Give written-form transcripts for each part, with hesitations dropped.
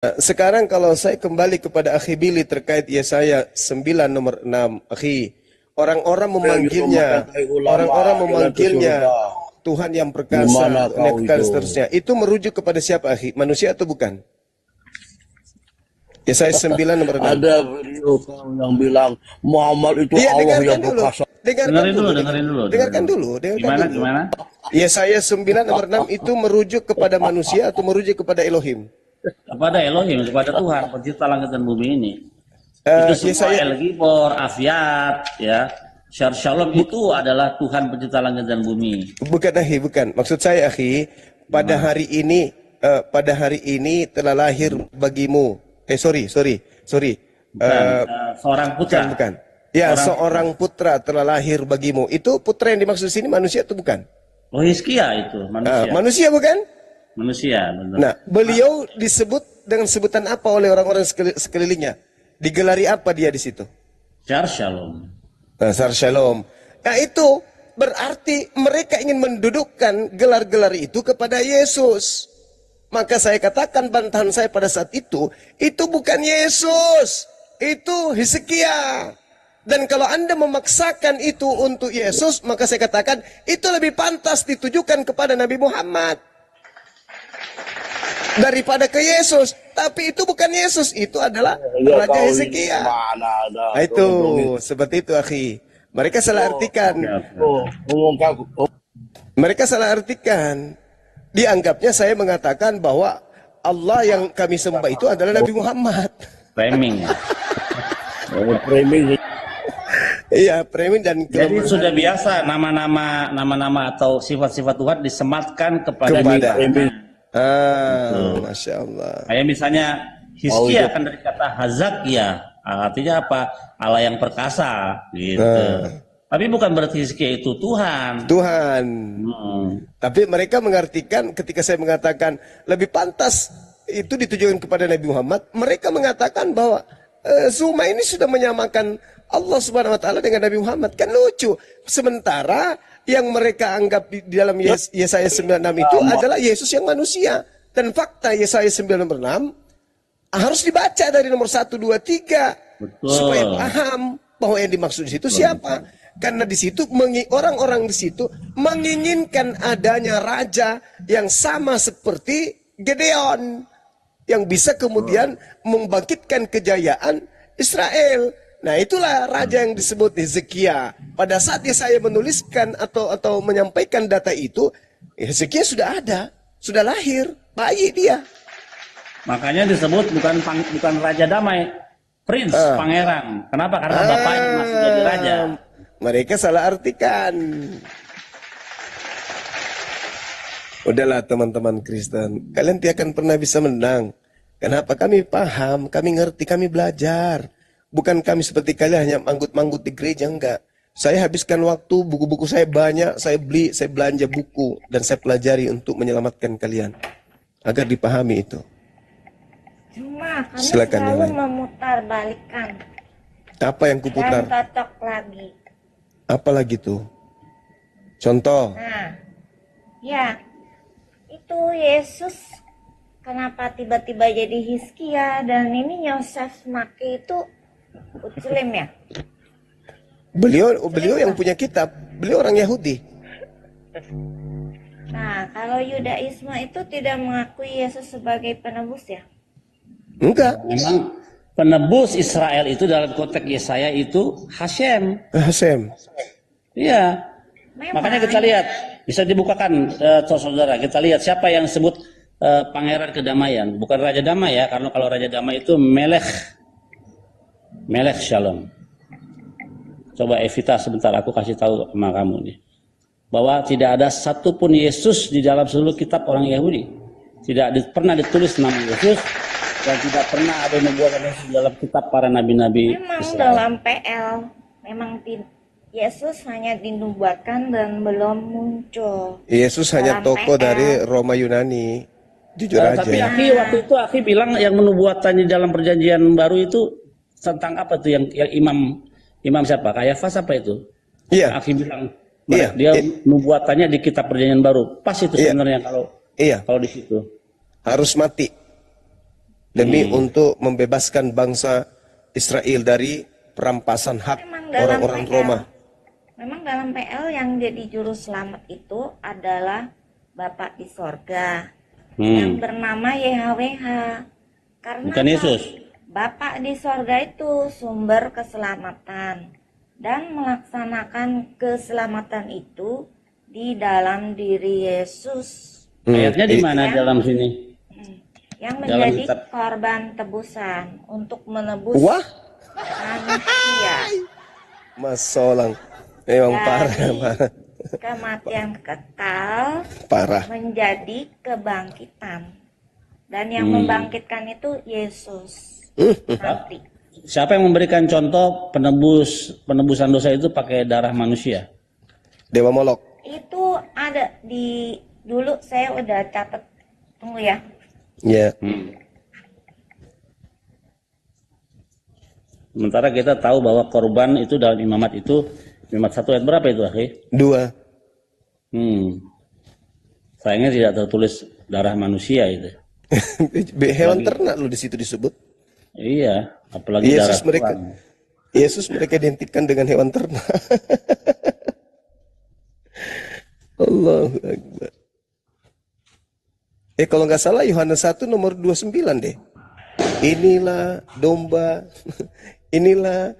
Sekarang kalau saya kembali kepada akhi Billy terkait Yesaya 9 nomor 6, akhi, orang-orang memanggilnya Tuhan yang perkasa, dan seterusnya. Itu merujuk kepada siapa, akhi? Manusia atau bukan? Yesaya 9 nomor 6. Ada video yang bilang Muhammad itu Allah yang perkasa. Dengarkan dulu. Gimana? Yesaya 9 nomor 6 itu merujuk kepada manusia atau merujuk kepada Elohim? Kepada Elohim, kepada Tuhan pencipta langit dan bumi ini. Itu semua El Gibor, Afiat, ya. Shalom itu adalah Tuhan pencipta langit dan bumi. Bukan, akhi, bukan. Maksud saya, akhi, pada hari ini telah lahir bagimu. Sorry. Seorang putra. Bukan. Ya, seorang putra telah lahir bagimu. Itu putra yang dimaksud sini manusia atau bukan? Oh, Hizkia itu manusia. Manusia bukan? Manusia, benar. Nah, beliau disebut dengan sebutan apa oleh orang-orang sekelilingnya? Digelari apa dia di situ? Shalom. Shalom. Nah, itu berarti mereka ingin mendudukkan gelar-gelar itu kepada Yesus. Maka saya katakan bantahan saya pada saat itu bukan Yesus, itu Hizkia. Dan kalau Anda memaksakan itu untuk Yesus, maka saya katakan itu lebih pantas ditujukan kepada Nabi Muhammad daripada ke Yesus. Tapi itu bukan Yesus, itu adalah Raja Hizkia. Nah, itu seperti itu, akhi. Mereka salah artikan. Mereka salah artikan. Dianggapnya saya mengatakan bahwa Allah yang kami sembah itu adalah Nabi Muhammad. Framing. Iya, framing dan jadi sudah biasa nama-nama atau sifat-sifat Tuhan disematkan kepada Masya Allah. Kayak misalnya Hizkia kan dari kata Hazakia, artinya apa? Allah yang perkasa, gitu. Tapi bukan berarti Hizkia itu Tuhan. Tapi mereka mengartikan ketika saya mengatakan lebih pantas itu ditujukan kepada Nabi Muhammad, mereka mengatakan bahwa Zuma ini sudah menyamakan Allah Subhanahu wa taala dengan Nabi Muhammad. Kan lucu. Sementara yang mereka anggap di dalam Yesaya 96 itu adalah Yesus yang manusia. Dan fakta Yesaya 96 harus dibaca dari nomor 1, 2, 3. Betul. Supaya paham bahwa yang dimaksud di situ siapa. Karena di situ orang-orang di situ menginginkan adanya raja yang sama seperti Gedeon, yang bisa kemudian membangkitkan kejayaan Israel. Nah, itulah raja yang disebut Hizkia. Pada saat saya menuliskan atau menyampaikan data itu, Hizkia sudah ada, sudah lahir, bayi dia. Makanya disebut bukan raja damai, prince, pangeran. Kenapa? Karena bapaknya masih jadi raja. Mereka salah artikan. Udahlah teman-teman Kristen, kalian tidak akan pernah bisa menang. Kenapa? Kami paham, kami ngerti, kami belajar. Bukan kami seperti kalian hanya manggut-manggut di gereja, enggak. Saya habiskan waktu, buku-buku saya banyak, saya beli, saya belanja buku, dan saya pelajari untuk menyelamatkan kalian. Agar dipahami itu. Cuma kami silakan selalu memutar balikan. Apa yang kuputar? Dan cocok lagi. Apa lagi tuh? Contoh. Nah, ya, itu Yesus kenapa tiba-tiba jadi Hizkia dan ini Yosef Maki itu Muslim ya? Beliau yang punya kitab, beliau orang Yahudi. Nah, kalau Yudaisme itu tidak mengakui Yesus sebagai penebus ya? Enggak. Memang penebus Israel itu dalam konteks Yesaya itu Hashem. Iya. Makanya kita lihat, bisa dibukakan saudara, kita lihat siapa yang sebut pangeran kedamaian, bukan raja damai ya, karena kalau raja damai itu Melech Shalom. Coba Evita sebentar, aku kasih tahu sama kamu nih, bahwa tidak ada satupun Yesus di dalam seluruh kitab orang Yahudi. Tidak pernah ditulis nama Yesus, dan tidak pernah ada nubuatan Yesus dalam kitab para nabi-nabi Memang Israel. dalam PL, memang Yesus hanya dinubuatkan dan belum muncul. Yesus hanya tokoh dari Roma Yunani. Jujur aja. Tapi waktu itu Akhi bilang yang menubuatannya dalam perjanjian baru itu tentang apa tuh yang imam siapa? Kayafas apa itu? Iya. Akhi bilang dia nubuatannya di kitab perjanjian baru. Pas itu sebenarnya kalau di situ. Harus mati. demi untuk membebaskan bangsa Israel dari perampasan hak Memang dalam orang-orang PL, Roma. memang dalam PL yang jadi juru selamat itu adalah Bapak di sorga yang bernama YHWH. Karena Bukan Yesus. Bapak di sorga itu sumber keselamatan dan melaksanakan keselamatan itu di dalam diri Yesus Ayatnya di mana dalam sini? yang Dalam menjadi kitab. korban tebusan untuk menebus Wah, manusia masolang. Memang parah, dari parah. kematian kekal Parah. menjadi kebangkitan. Dan yang membangkitkan itu Yesus nanti. Siapa yang memberikan contoh penebusan dosa itu pakai darah manusia? Dewa Molok. Itu ada di dulu saya udah catat. Tunggu ya. Ya. Sementara kita tahu bahwa korban itu dalam imamat itu, imamat 1 ayat berapa itu, akhi? 2. Sayangnya tidak tertulis darah manusia itu. Hewan ternak lo di situ disebut. Iya, apalagi darah Yesus mereka. Tuhan. Yesus mereka identikkan dengan hewan ternak. Allahu Akbar. Kalau nggak salah Yohanes 1 nomor 29 deh. Inilah domba, inilah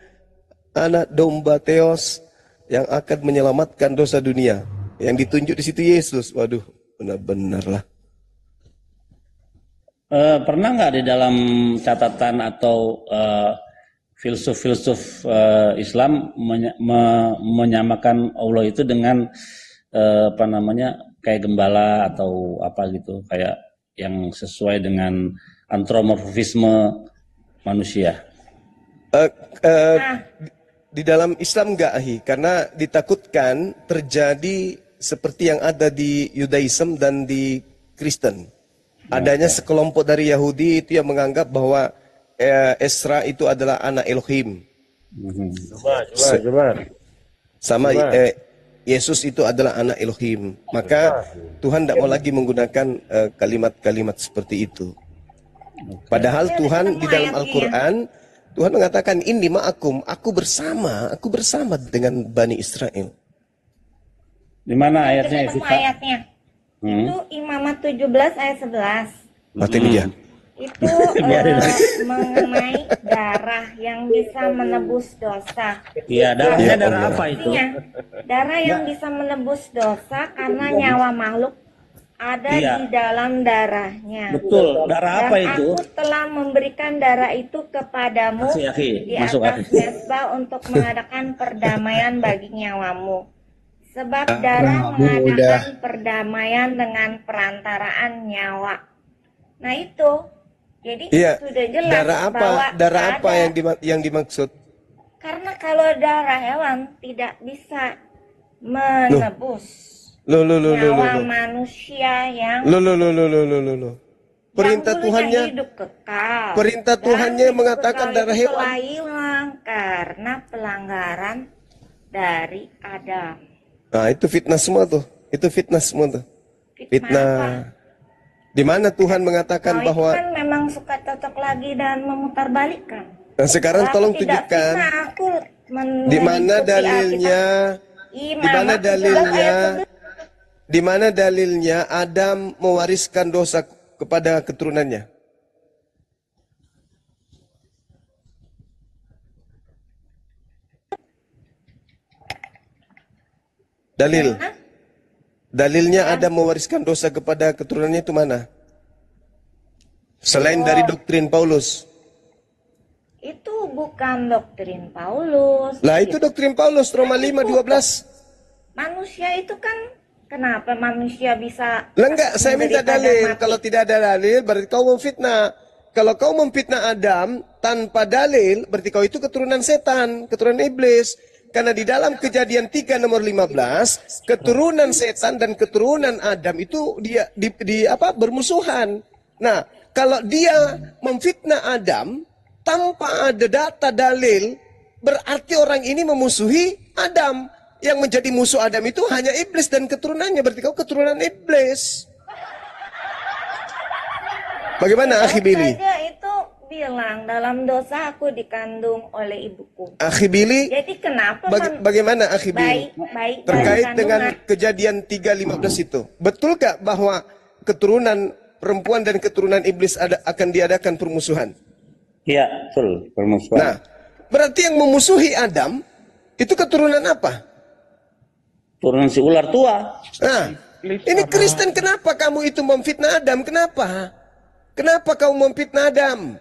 anak domba Theos yang akan menyelamatkan dosa dunia. Yang ditunjuk di situ Yesus. Waduh, benar-benar lah. Pernah nggak di dalam catatan atau filsuf-filsuf Islam menyamakan Allah itu dengan apa namanya kayak gembala atau apa gitu, kayak yang sesuai dengan antropomorfisme manusia? Di dalam Islam enggak, Ahi, karena ditakutkan terjadi seperti yang ada di Yudaism dan di Kristen. Adanya sekelompok dari Yahudi itu yang menganggap bahwa Esra itu adalah anak Elohim. Sama Yesus itu adalah anak Elohim. Maka Tuhan tidak mau lagi menggunakan kalimat-kalimat seperti itu. Padahal Tuhan di dalam Al-Quran, Tuhan mengatakan, ini ma'akum, aku bersama dengan Bani Israel. Di mana ayatnya itu? Ketemu ayatnya. Itu Imamat 17 ayat 11. Mati dia. Itu mengenai darah yang bisa menebus dosa. Iya, darahnya Ya darah Allah. apa itu? Artinya, darah yang bisa menebus dosa karena nyawa makhluk ada Iya. di dalam darahnya. Betul, darah Dan apa itu? aku telah memberikan darah itu kepadamu Akhi, di masuk, atas akhi. mezbah untuk mengadakan perdamaian bagi nyawamu. Sebab darah mengadakan perdamaian dengan perantaraan nyawa. Nah itu, jadi Iya. sudah jelas Darah apa? bahwa Darah apa ada- yang dimaksud? karena kalau darah hewan tidak bisa menebus Loh. nyawa manusia yang Loh. Perintah yang dulunya Tuhannya, hidup kekal. perintah Dan Tuhannya hidup mengatakan kekal darah itu hewan. telah hilang karena pelanggaran dari Adam. Nah, itu fitnah semua tuh. Itu fitnah semua tuh. Fitnah apa? Fitnah. Di mana Tuhan mengatakan Nah, bahwa itu kan memang suka cocok lagi dan memutarbalikkan. nah, sekarang Kalau tolong aku tidak tunjukkan fitnah, aku di mana mengikuti dalilnya, Alkitab. di mana Imamat 17 dalilnya, ayat 11. di mana dalilnya Adam mewariskan dosa kepada keturunannya. Dalil. Dalilnya Adam mewariskan dosa kepada keturunannya itu mana? Selain dari doktrin Paulus. Itu bukan doktrin Paulus. Lah itu doktrin Paulus Roma 5:12. Manusia itu kan kenapa manusia bisa Lah enggak, saya minta menderita dan dalil. mati? Kalau tidak ada dalil berarti kau memfitnah. Kalau kau memfitnah Adam tanpa dalil berarti kau itu keturunan setan, keturunan iblis. Karena di dalam Kejadian 3 nomor 15, keturunan setan dan keturunan Adam itu dia bermusuhan. Nah, kalau dia memfitnah Adam tanpa ada data dalil, berarti orang ini memusuhi Adam. Yang menjadi musuh Adam itu hanya iblis dan keturunannya, berarti kau keturunan iblis. Bagaimana, Akhi Billy? Saja itu bilang, dalam dosa aku dikandung oleh ibuku. Akhi Billy, Jadi kenapa bagaimana Akhi Billy baik terkait dalam dengan kandungan? kejadian 3:15 itu? Betul gak bahwa keturunan perempuan dan keturunan iblis akan diadakan permusuhan? Iya, betul, permusuhan. Nah, berarti yang memusuhi Adam itu keturunan apa? Turunan si ular tua. Nah, ini Kristen, kenapa kamu itu memfitnah Adam? Kenapa? Kenapa kamu memfitnah Adam?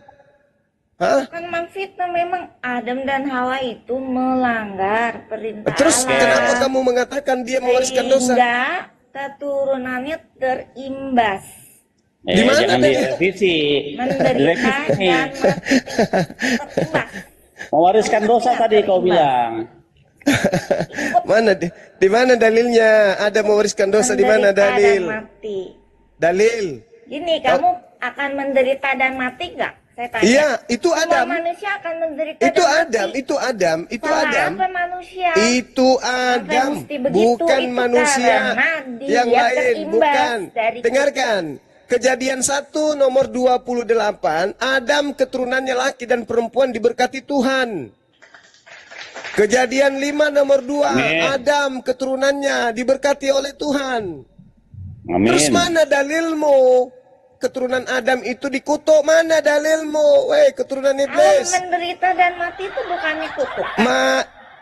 Hah? Kan memfitnah, memang Adam dan Hawa itu melanggar perintah Terus Allah. kenapa kamu mengatakan dia mewariskan dosa? Sehingga keturunannya terimbas. Di mana jangan tadi? direvisi. Menderita dan mati. Terimbas. Mewariskan dosa tadi kau bilang. Mana di mana dalilnya ada mewariskan dosa? Di mana Menderita dalil? dan mati. Dalil. Gini, kamu akan menderita dan mati nggak? Saya tanya. Iya, itu Semua Adam. manusia akan menderita Itu dan Adam, mati. itu Adam, itu Salah Adam. apa manusia? Itu Sampai Adam, mesti begitu, bukan itu manusia karena dia yang lain, terimbas bukan. dari Dengarkan. Kejadian 1 nomor 28, Adam keturunannya laki dan perempuan diberkati Tuhan. Kejadian 5 nomor 2, Adam keturunannya diberkati oleh Tuhan. Amin. Terus mana dalilmu? Keturunan Adam itu dikutuk, mana dalilmu? Weh, keturunan iblis. Menderita dan mati itu bukannya kutuk.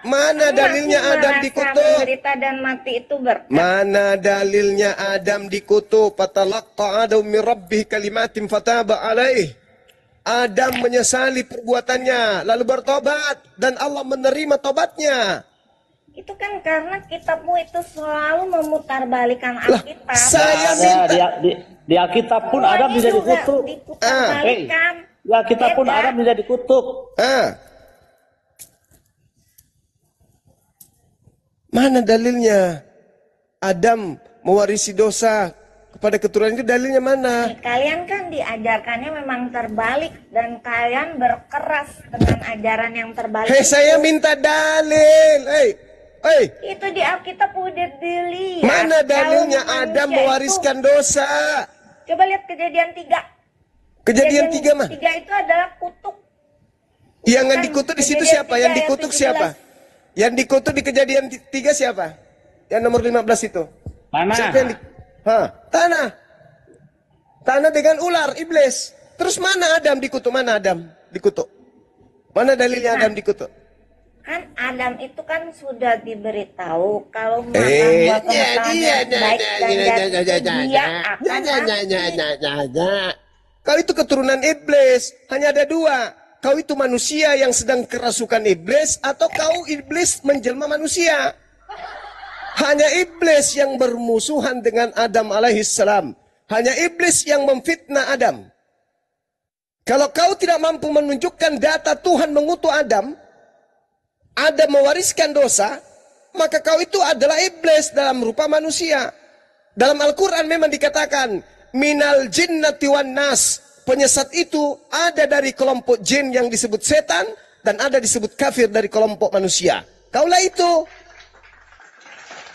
Mana dalilnya Adam dikutuk? Menderita dan mati itu berkat. Mana dalilnya Adam dikutuk? Fatalaqqa Adam min rabbih kalimatin fataba alaih. Adam menyesali perbuatannya, lalu bertobat, dan Allah menerima tobatnya. Itu kan karena kitabmu itu selalu memutarbalikkan Lah, Alkitab. saya Ada minta. di Alkitab pun Semuanya Adam tidak juga dikutuk. diputarbalikkan. Di Alkitab pun Beda. Adam tidak dikutuk. Mana dalilnya? Adam mewarisi dosa kepada keturunan itu, dalilnya mana? Kalian kan diajarkannya memang terbalik dan kalian berkeras dengan ajaran yang terbalik. Hei, saya minta dalil. Hei, Itu di Alkitab udah dilihat. mana dalilnya Kalau Adam manusia mewariskan dosa? Coba lihat Kejadian 3. Kejadian 3 mah. 3 itu adalah kutuk. Yang dikutuk di situ Kejadian siapa? 3 Yang ayat dikutuk 17. siapa? Yang dikutuk di Kejadian 3 siapa? Yang nomor 15 itu. Mana? Siapa yang Tanah. Tanah dengan ular, iblis. Terus mana Adam dikutuk? Mana Adam dikutuk? Mana dalilnya Adam dikutuk? Kan Adam itu kan sudah diberitahu kalau makan buah pengetahuan yang baik dan jahat dia akan mati. Kau itu keturunan iblis. Hanya ada 2. Kau itu manusia yang sedang kerasukan iblis, atau kau iblis menjelma manusia. Hanya iblis yang bermusuhan dengan Adam alaihissalam. Hanya iblis yang memfitnah Adam. Kalau kau tidak mampu menunjukkan data Tuhan mengutuk Adam mewariskan dosa, maka kau itu adalah iblis dalam rupa manusia. Dalam Al-Quran memang dikatakan, minal jinnati wan nas. Penyesat itu ada dari kelompok jin yang disebut setan, dan ada disebut kafir dari kelompok manusia. Kaulah itu.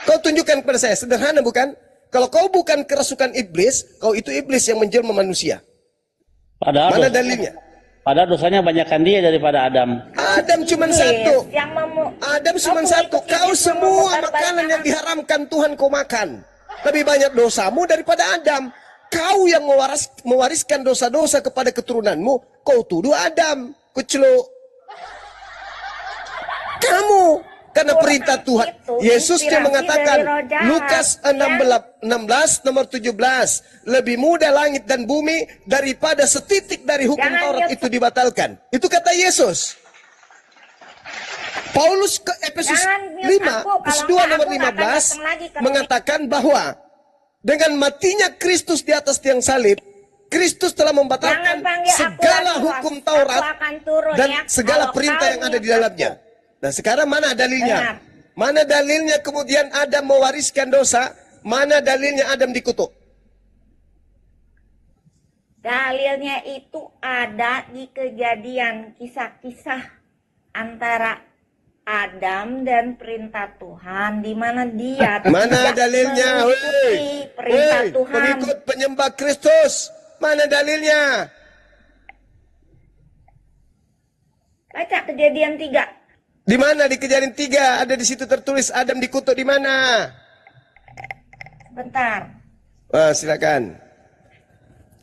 Kau tunjukkan kepada saya, sederhana bukan? Kalau kau bukan kerasukan iblis, kau itu iblis yang menjelma manusia. Padahal mana dalilnya? Padahal dosanya banyakkan dia daripada Adam. Adam cuma satu. Adam cuma satu. Kau semua makanan yang diharamkan Tuhan kau makan. Lebih banyak dosamu daripada Adam. Kau yang mewariskan dosa-dosa kepada keturunanmu, kau tuduh Adam. Kuceluk. Kamu. Karena perintah Tuhan. Yesus yang mengatakan, Lukas 16 nomor 17. Lebih mudah langit dan bumi daripada setitik dari hukum Taurat itu dibatalkan. Itu kata Yesus. Paulus ke Efesus 5, Efesus 2 nomor 15 mengatakan bahwa dengan matinya Kristus di atas tiang salib, Kristus telah membatalkan segala hukum Taurat dan segala perintah yang ada di dalamnya. Nah sekarang mana dalilnya? Mana dalilnya kemudian Adam mewariskan dosa? Mana dalilnya Adam dikutuk? Dalilnya itu ada di Kejadian, kisah-kisah antara Adam dan perintah Tuhan, di mana dia mana dalilnya? mengikuti perintah Tuhan. Pengikut penyembah Kristus, mana dalilnya? Baca Kejadian 3. Di mana di Kejadian 3 ada di situ tertulis Adam dikutuk di mana? Bentar. Silakan.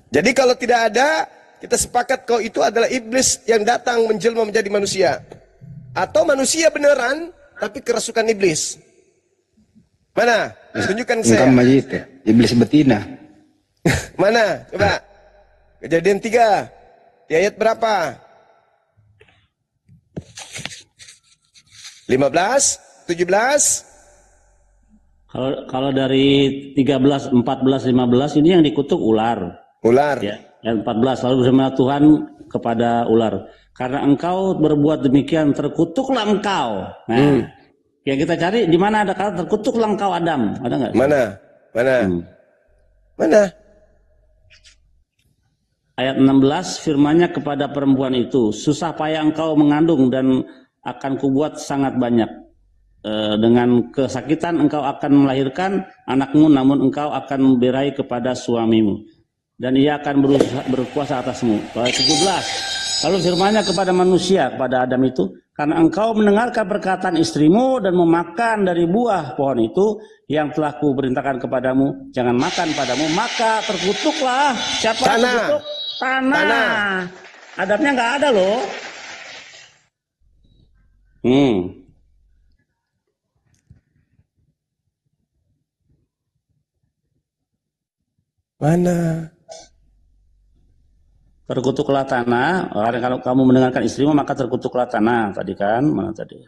Jadi kalau tidak ada, kita sepakat kalau itu adalah iblis yang datang menjelma menjadi manusia. Atau manusia beneran, tapi kerasukan iblis. Mana? Tunjukkan saya. Bukan majid, iblis betina. Mana? Coba. Kejadian 3. Di ayat berapa? 15, 17. Kalau dari 13, 14, 15 ini yang dikutuk ular. Ular. Ya, yang 14 lalu bersama Tuhan kepada ular. Karena engkau berbuat demikian, terkutuklah engkau. Nah, yang kita cari di mana ada kata terkutuklah engkau Adam? Ada nggak? Mana? Mana? Mana? Ayat 16 firman-Nya kepada perempuan itu, susah payah engkau mengandung dan akan kubuat sangat banyak. Dengan kesakitan engkau akan melahirkan anakmu, namun engkau akan berai kepada suamimu dan ia akan berkuasa atasmu. Ayat 17. Lalu firman-Nya kepada manusia, kepada Adam itu, karena engkau mendengarkan perkataan istrimu dan memakan dari buah pohon itu yang telah kuperintahkan kepadamu, jangan makan padamu, maka terkutuklah. Siapa yang terkutuk? Tanah. Adamnya nggak ada loh. Mana? Terkutuklah tanah. Kalau kamu mendengarkan istrimu maka terkutuklah tanah. Tadi kan mana tadi?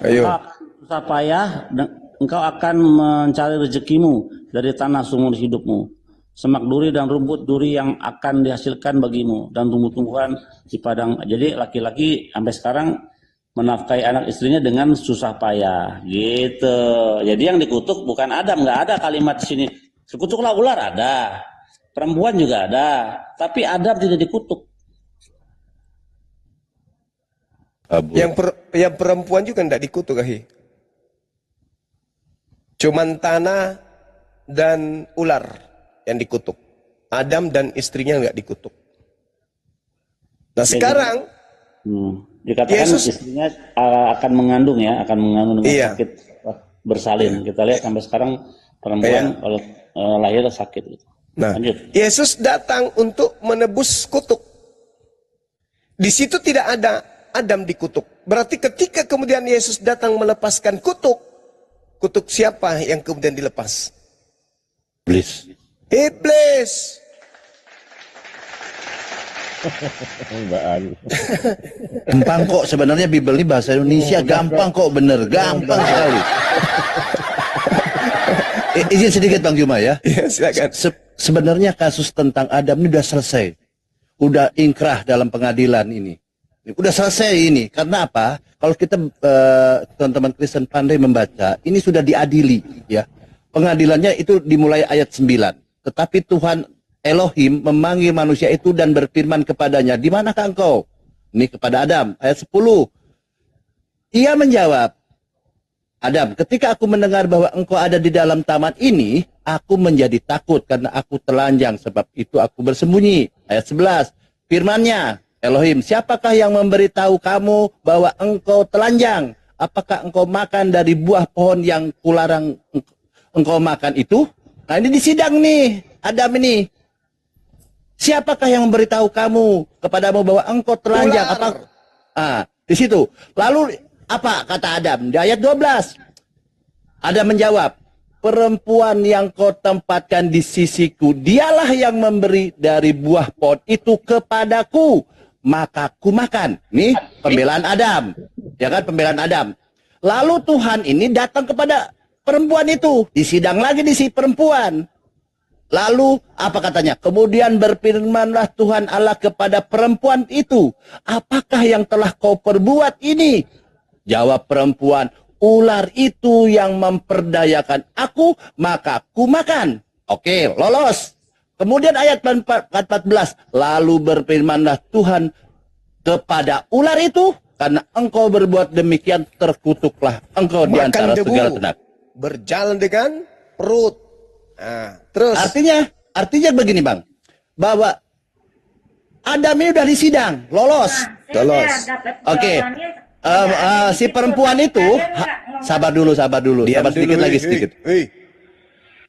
Ayo. Susah payah engkau akan mencari rezekimu dari tanah sumur hidupmu. Semak duri dan rumput duri yang akan dihasilkan bagimu dan tumbuh-tumbuhan di padang. Jadi laki-laki sampai sekarang menafkahi anak istrinya dengan susah payah, gitu. Jadi yang dikutuk bukan Adam, nggak ada kalimat di sini. Terkutuklah ular, ada. Perempuan juga ada, tapi Adam tidak dikutuk. Yang perempuan juga tidak dikutuk, Ahi. Cuman tanah dan ular yang dikutuk. Adam dan istrinya nggak dikutuk. Nah sekarang dikatakan Yesus istrinya akan mengandung ya, akan mengandung dengan sakit bersalin. Kita lihat sampai sekarang perempuan kalau lahir sakit. Nah, lanjut. Yesus datang untuk menebus kutuk. Di situ tidak ada Adam dikutuk. Berarti ketika kemudian Yesus datang melepaskan kutuk, kutuk siapa yang kemudian dilepas? Iblis. Iblis. Gampang kok sebenarnya Bible ini bahasa Indonesia gampang kok, bener gampang sekali. Izin sedikit Bang Juma ya. Iya silakan. Sebenarnya kasus tentang Adam ini udah selesai, udah ingkrah dalam pengadilan ini, udah selesai ini. Karena apa? Kalau kita teman-teman Kristen pandai membaca, ini sudah diadili ya. Pengadilannya itu dimulai ayat 9. Tetapi Tuhan Elohim memanggil manusia itu dan berfirman kepadanya, di manakah engkau? Ini kepada Adam, ayat 10. Ia menjawab, Adam, ketika aku mendengar bahwa engkau ada di dalam taman ini, aku menjadi takut karena aku telanjang, sebab itu aku bersembunyi. Ayat 11, firman-Nya, Elohim, siapakah yang memberitahu kamu bahwa engkau telanjang? Apakah engkau makan dari buah pohon yang kularang engkau makan itu? Nah ini disidang nih, Adam ini. Siapakah yang memberitahu kamu kepadamu bahwa engkau telanjang? Di situ. Lalu apa kata Adam? Di ayat 12. Adam menjawab, perempuan yang kau tempatkan di sisiku, dialah yang memberi dari buah pohon itu kepadaku, maka ku makan. Nih pembelaan Adam. Ya kan, pembelaan Adam. Lalu Tuhan ini datang kepada perempuan itu, disidang lagi di si perempuan. Lalu apa katanya? Kemudian berfirmanlah Tuhan Allah kepada perempuan itu, apakah yang telah kau perbuat ini? Jawab perempuan, ular itu yang memperdayakan aku, maka ku makan. Oke, lolos. Kemudian ayat 14, lalu berfirmanlah Tuhan kepada ular itu, karena engkau berbuat demikian, terkutuklah engkau di antara segala ternak. Berjalan dengan perut. Terus Artinya begini Bang, bahwa Adam ini udah disidang, lolos. Lolos. Oke. Si perempuan itu, sabar dulu, sabar sedikit lagi sedikit.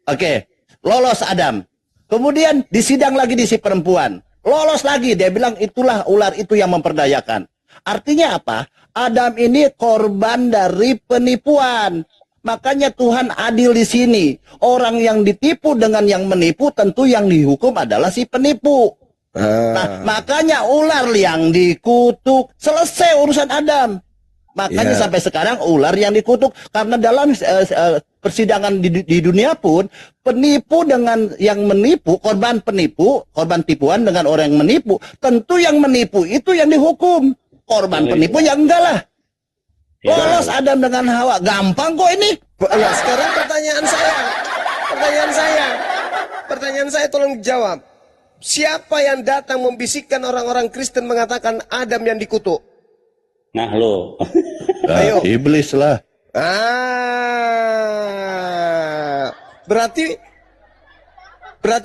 Oke, lolos Adam. Kemudian disidang lagi di si perempuan. Lolos lagi, dia bilang itulah ular itu yang memperdayakan. Artinya apa? Adam ini korban dari penipuan. Makanya Tuhan adil di sini. Orang yang ditipu dengan yang menipu, tentu yang dihukum adalah si penipu. Nah, makanya ular yang dikutuk. Selesai urusan Adam. Makanya sampai sekarang ular yang dikutuk. Karena dalam persidangan di dunia pun, penipu dengan yang menipu, korban tipuan dengan orang yang menipu, tentu yang menipu itu yang dihukum. Korban penipu ya enggak lah. Lolos Adam dengan Hawa. Gampang kok ini. Nah, sekarang pertanyaan saya tolong jawab. Siapa yang datang membisikkan orang-orang Kristen mengatakan Adam yang dikutuk? Nah lo. Ayo. Iblis lah. Berarti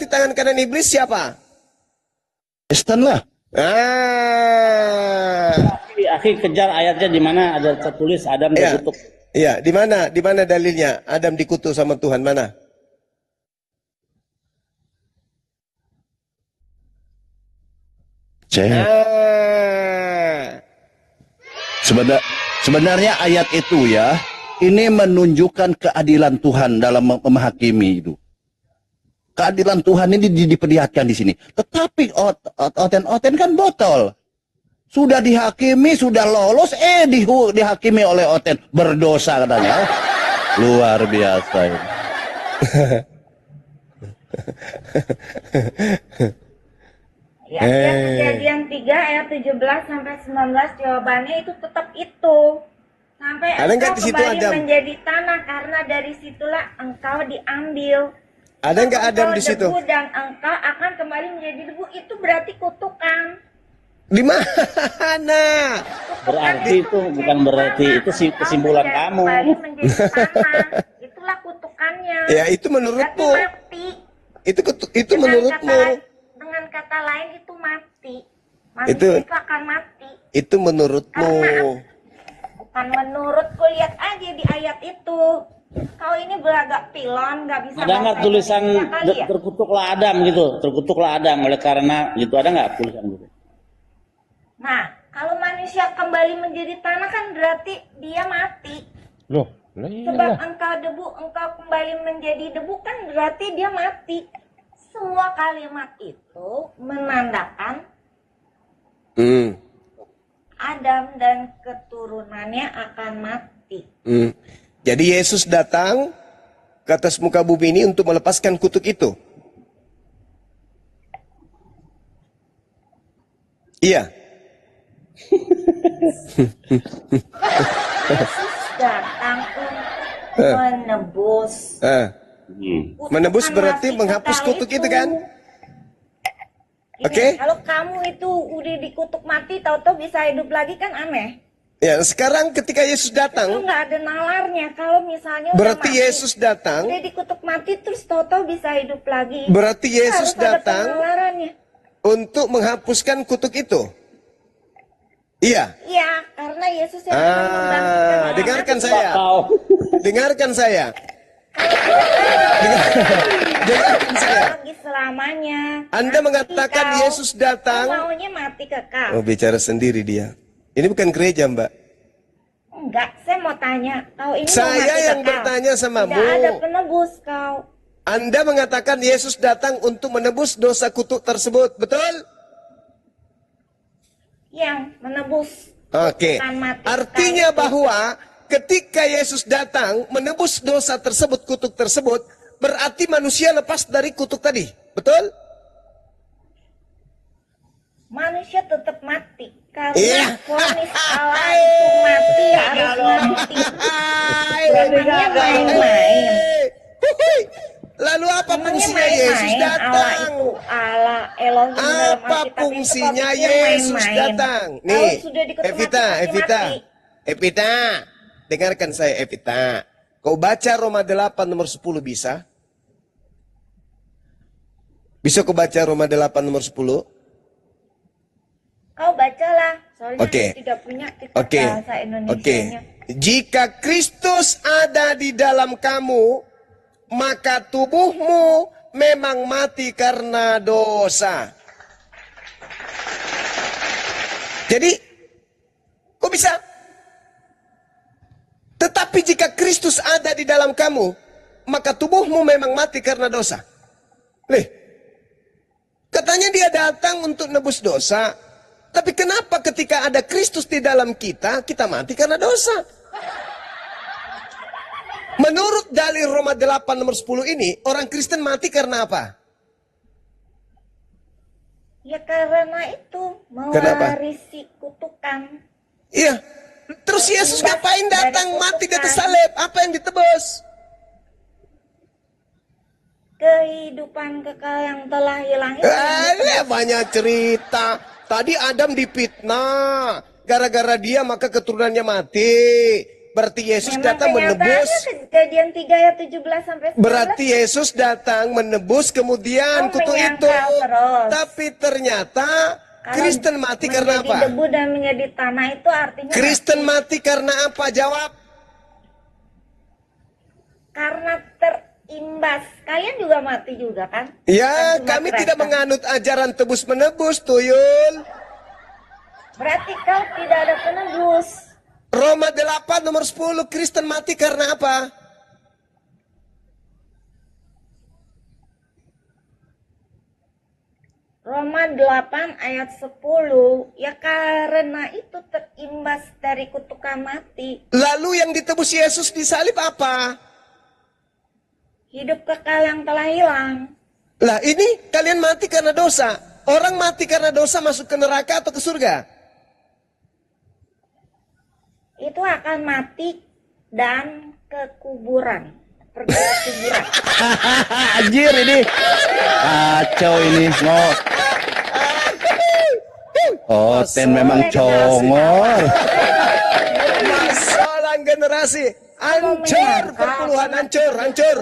tangan kanan iblis siapa? Kristen lah. Akhi kejar ayatnya di mana ada tertulis Adam dikutuk. Iya, di mana dalilnya Adam dikutuk sama Tuhan, mana? Sebenarnya ayat itu ya, ini menunjukkan keadilan Tuhan dalam menghakimi itu. Keadilan Tuhan ini diperlihatkan di sini. Tetapi Oten kan botol. Sudah dihakimi, sudah lolos, dihakimi oleh Oten. Berdosa katanya. Luar biasa ini. Ya, Kejadian 3 ayat 17 sampai 19 jawabannya itu tetap itu. Sampai engkau kembali menjadi tanah karena dari situlah engkau diambil. Ada nggak Adam di situ? Debu dan engkau akan kembali menjadi debu, itu berarti kutukan. Di mana? Berarti itu bukan berarti itu kesimpulan kamu. Kembali menjadi tanah. Itulah kutukannya. Ya, itu menurutmu. Mati. Itu menurutmu. Dengan kata lain itu mati. Manusia itu akan mati. Itu menurutmu. Bukan menurutku, lihat aja di ayat itu. Kau ini beragak pilon, nggak bisa. Ada nggak tulisan terkutuklah Adam gitu? Terkutuklah Adam oleh karena gitu, ada nggak tulisan gitu? Nah, kalau manusia kembali menjadi tanah kan berarti dia mati. Loh, sebab engkau debu, engkau kembali menjadi debu kan berarti dia mati. Semua kalimat itu menandakan Adam dan keturunannya akan mati. Jadi Yesus datang ke atas muka bumi ini untuk melepaskan kutuk itu. Iya. Yesus datang untuk menebus. Menebus berarti menghapus kutuk itu kan? Oke. Kalau kamu itu udah dikutuk mati, tahu-tahu bisa hidup lagi kan aneh. Ya, sekarang ketika Yesus datang, itu nggak ada nalarnya. Kalau misalnya berarti mati, Yesus datang, udah dikutuk mati terus tahu-tahu bisa hidup lagi. Berarti Yesus datang untuk menghapuskan kutuk itu. Iya. Iya, karena Yesus yang akan membangkitkan. Dengarkan saya. Dengarkan saya. Dengarkan saya. Lagi selamanya. Anda mengatakan Yesus datang. Maunya mati kekal. Oh, bicara sendiri dia. Ini bukan gereja, Mbak. Enggak, saya mau tanya. Kau ini saya yang bertanya samamu. Tidak ada penebus kau. Anda mengatakan Yesus datang untuk menebus dosa kutuk tersebut, betul? Yang menebus. Oke. Artinya bahwa ketika Yesus datang menebus dosa tersebut, kutuk tersebut, berarti manusia lepas dari kutuk tadi, betul? Manusia tetap mati. Karena vonis Allah itu mati, harus mati. Berarti main-main. Lalu apa fungsinya Yesus datang? Allah Elohim dalam apa fungsinya Yesus datang? Nih, Evita, dengarkan saya Evita. Kau baca Roma 8 nomor 10 bisa? Bisa kau baca Roma 8 nomor 10? Kau bacalah, soalnya tidak punya kitab bahasa Indonesianya. Jika Kristus ada di dalam kamu, maka tubuhmu memang mati karena dosa. Jadi, kok bisa? Tetapi jika Kristus ada di dalam kamu, maka tubuhmu memang mati karena dosa. Katanya dia datang untuk nebus dosa. Tapi kenapa ketika ada Kristus di dalam kita, kita mati karena dosa? Menurut dalil Roma 8 nomor 10 ini, orang Kristen mati karena apa? Ya karena itu, mewarisi kutukan. Iya. Terus Yesus ngapain datang mati di atas salib? Apa yang ditebus? Kehidupan kekal yang telah hilang. Banyak cerita. Tadi Adam difitnah. Gara-gara dia maka keturunannya mati. Berarti Yesus datang menebus. Kejadian 3 ayat 17 sampai 19. Berarti Yesus datang menebus kemudian kutuk itu. Terus. Tapi ternyata Kristen mati karena apa? Debu dan menjadi tanah itu artinya Kristen mati karena apa? Jawab. Karena terimbas. Kalian juga mati juga kan? Ya, kami tidak menganut ajaran tebus menebus, Tuyul. Berarti kau tidak ada penebus. Roma 8 nomor 10, Kristen mati karena apa? Roma 8 ayat 10, ya karena itu terimbas dari kutukan mati. Lalu yang ditebus Yesus di salib apa? Hidup kekal yang telah hilang. Lah ini kalian mati karena dosa. Orang mati karena dosa masuk ke neraka atau ke surga? Itu akan mati dan ke kuburan. Pergi ke kuburan. Anjir ini. Kacau ini. Ten memang congor. Masalah generasi. Hancur perpuluhan, hancur. Hancur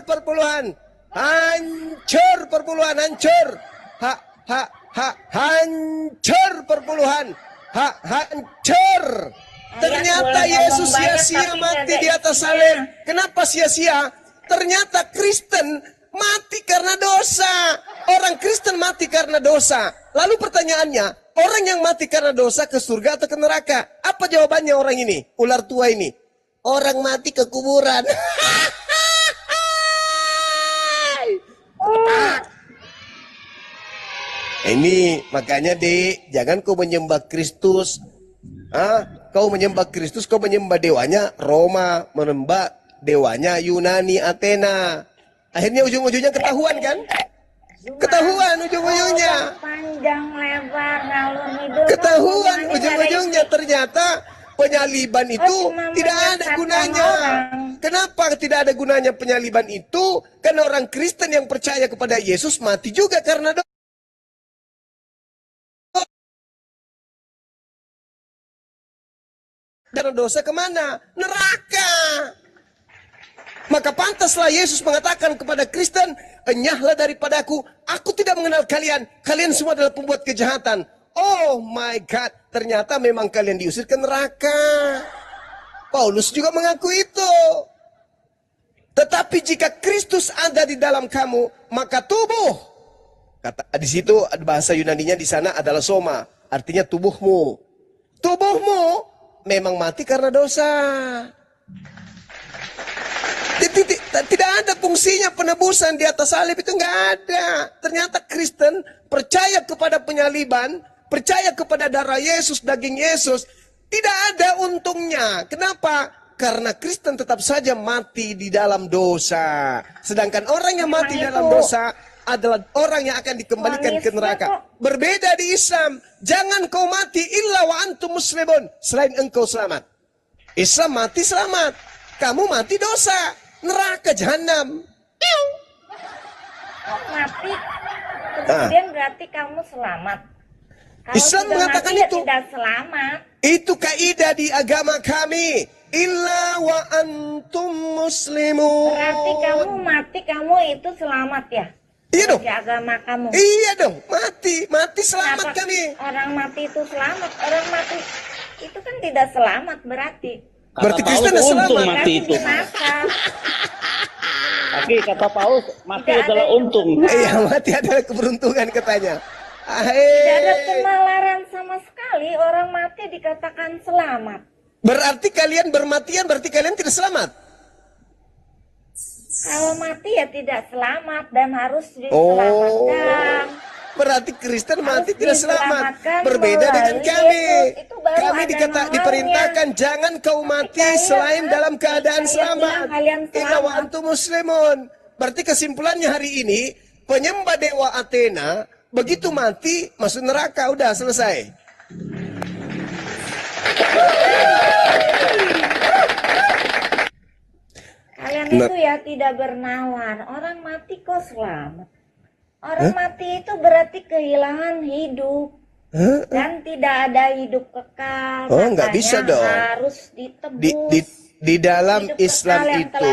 perpuluhan. Hancur perpuluhan, hancur. Hancur perpuluhan. Hancur. Ternyata Yesus sia-sia mati di atas salib. Kenapa sia-sia? Ternyata Kristen mati karena dosa. Orang Kristen mati karena dosa. Lalu pertanyaannya, orang yang mati karena dosa ke surga atau ke neraka? Apa jawabannya orang ini? Ular tua ini. Orang mati ke kuburan. Ini makanya jangan kau menyembah Kristus. Kau menyembah Kristus, kau menyembah dewanya Roma, menyembah dewanya Yunani, Athena. Akhirnya ujung-ujungnya ketahuan kan? Ketahuan ujung-ujungnya. Panjang lebar ngalur ngidul. Ketahuan ujung-ujungnya ternyata penyaliban itu tidak ada gunanya. Kenapa tidak ada gunanya penyaliban itu? Karena orang Kristen yang percaya kepada Yesus mati juga karena dosa. Karena dosa kemana? Neraka. Maka pantaslah Yesus mengatakan kepada Kristen, enyahlah daripadaku, aku tidak mengenal kalian. Kalian semua adalah pembuat kejahatan. Oh my God, ternyata memang kalian diusir ke neraka. Paulus juga mengaku itu. Tetapi jika Kristus ada di dalam kamu, maka tubuh. Di situ bahasa Yunaninya di sana adalah soma, artinya tubuhmu. Tubuhmu memang mati karena dosa. Tidak ada fungsinya penebusan di atas salib, itu nggak ada. Ternyata Kristen percaya kepada penyaliban, percaya kepada darah Yesus, daging Yesus, tidak ada untungnya. Kenapa? Karena Kristen tetap saja mati di dalam dosa. Sedangkan orang yang mati dalam dosa adalah orang yang akan dikembalikan ke neraka. Berbeda di Islam. Jangan kau mati illa wa antum muslimun. Selain engkau selamat. Islam mati selamat. Kamu mati dosa. Neraka jahanam. Mati. Kemudian berarti kamu selamat. Kalau Islam mengatakan mati, itu. Tidak selamat. Itu kaidah di agama kami. Illa wa antum muslimun. Berarti kamu mati, kamu itu selamat ya? Iya dong. Di agama kamu. Iya dong, mati selamat. Kenapa kami. Orang mati itu selamat, orang mati itu kan tidak selamat berarti. Berarti Kristen selamat. Mati itu. Tapi kata Paulus, mati adalah untung. Iya, mati adalah keberuntungan katanya. Tidak ada penalaran sama sekali orang mati dikatakan selamat. Berarti kalian bermatian, berarti kalian tidak selamat. Kalau mati ya tidak selamat dan harus diselamatkan. Berarti Kristen mati tidak selamat. Berbeda dengan kami. Kami diperintahkan jangan kau mati selain dalam keadaan selamat. Inna wa antum muslimun. Berarti kesimpulannya hari ini, penyembah dewa Athena begitu mati masuk neraka, udah selesai. Kalian itu ya tidak bernawar. Orang mati kok selamat. Orang mati itu berarti kehilangan hidup. Dan tidak ada hidup kekal. Nggak bisa dong. Harus ditebus. Di dalam hidup Islam itu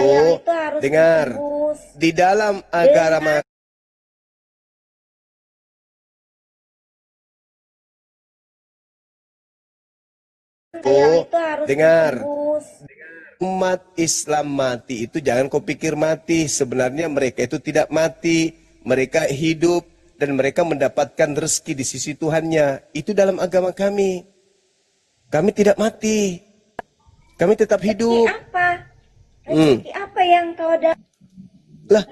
dengar. Ditebus. Di dalam agama dengar. Umat Islam mati itu jangan kau pikir mati. Sebenarnya mereka itu tidak mati. Mereka hidup dan mereka mendapatkan rezeki di sisi Tuhannya. Itu dalam agama kami. Kami tidak mati. Kami tetap hidup. Rezeki apa yang kau dapat? Lah,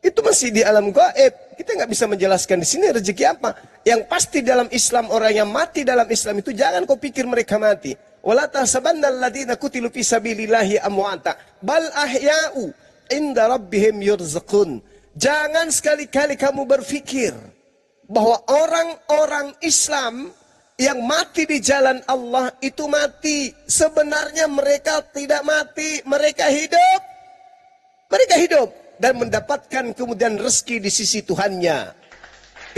itu masih di alam gaib. Kita nggak bisa menjelaskan di sini rezeki apa. Yang pasti dalam Islam, orang yang mati dalam Islam itu jangan kau pikir mereka mati. Wala tahsabanna alladziina qutilu fi sabilillahi amwata bal ahya'u inda rabbihim yurzaqun. Jangan sekali-kali kamu berpikir bahwa orang-orang Islam yang mati di jalan Allah itu mati. Sebenarnya mereka tidak mati, mereka hidup. Mereka hidup dan mendapatkan kemudian rezeki di sisi Tuhannya.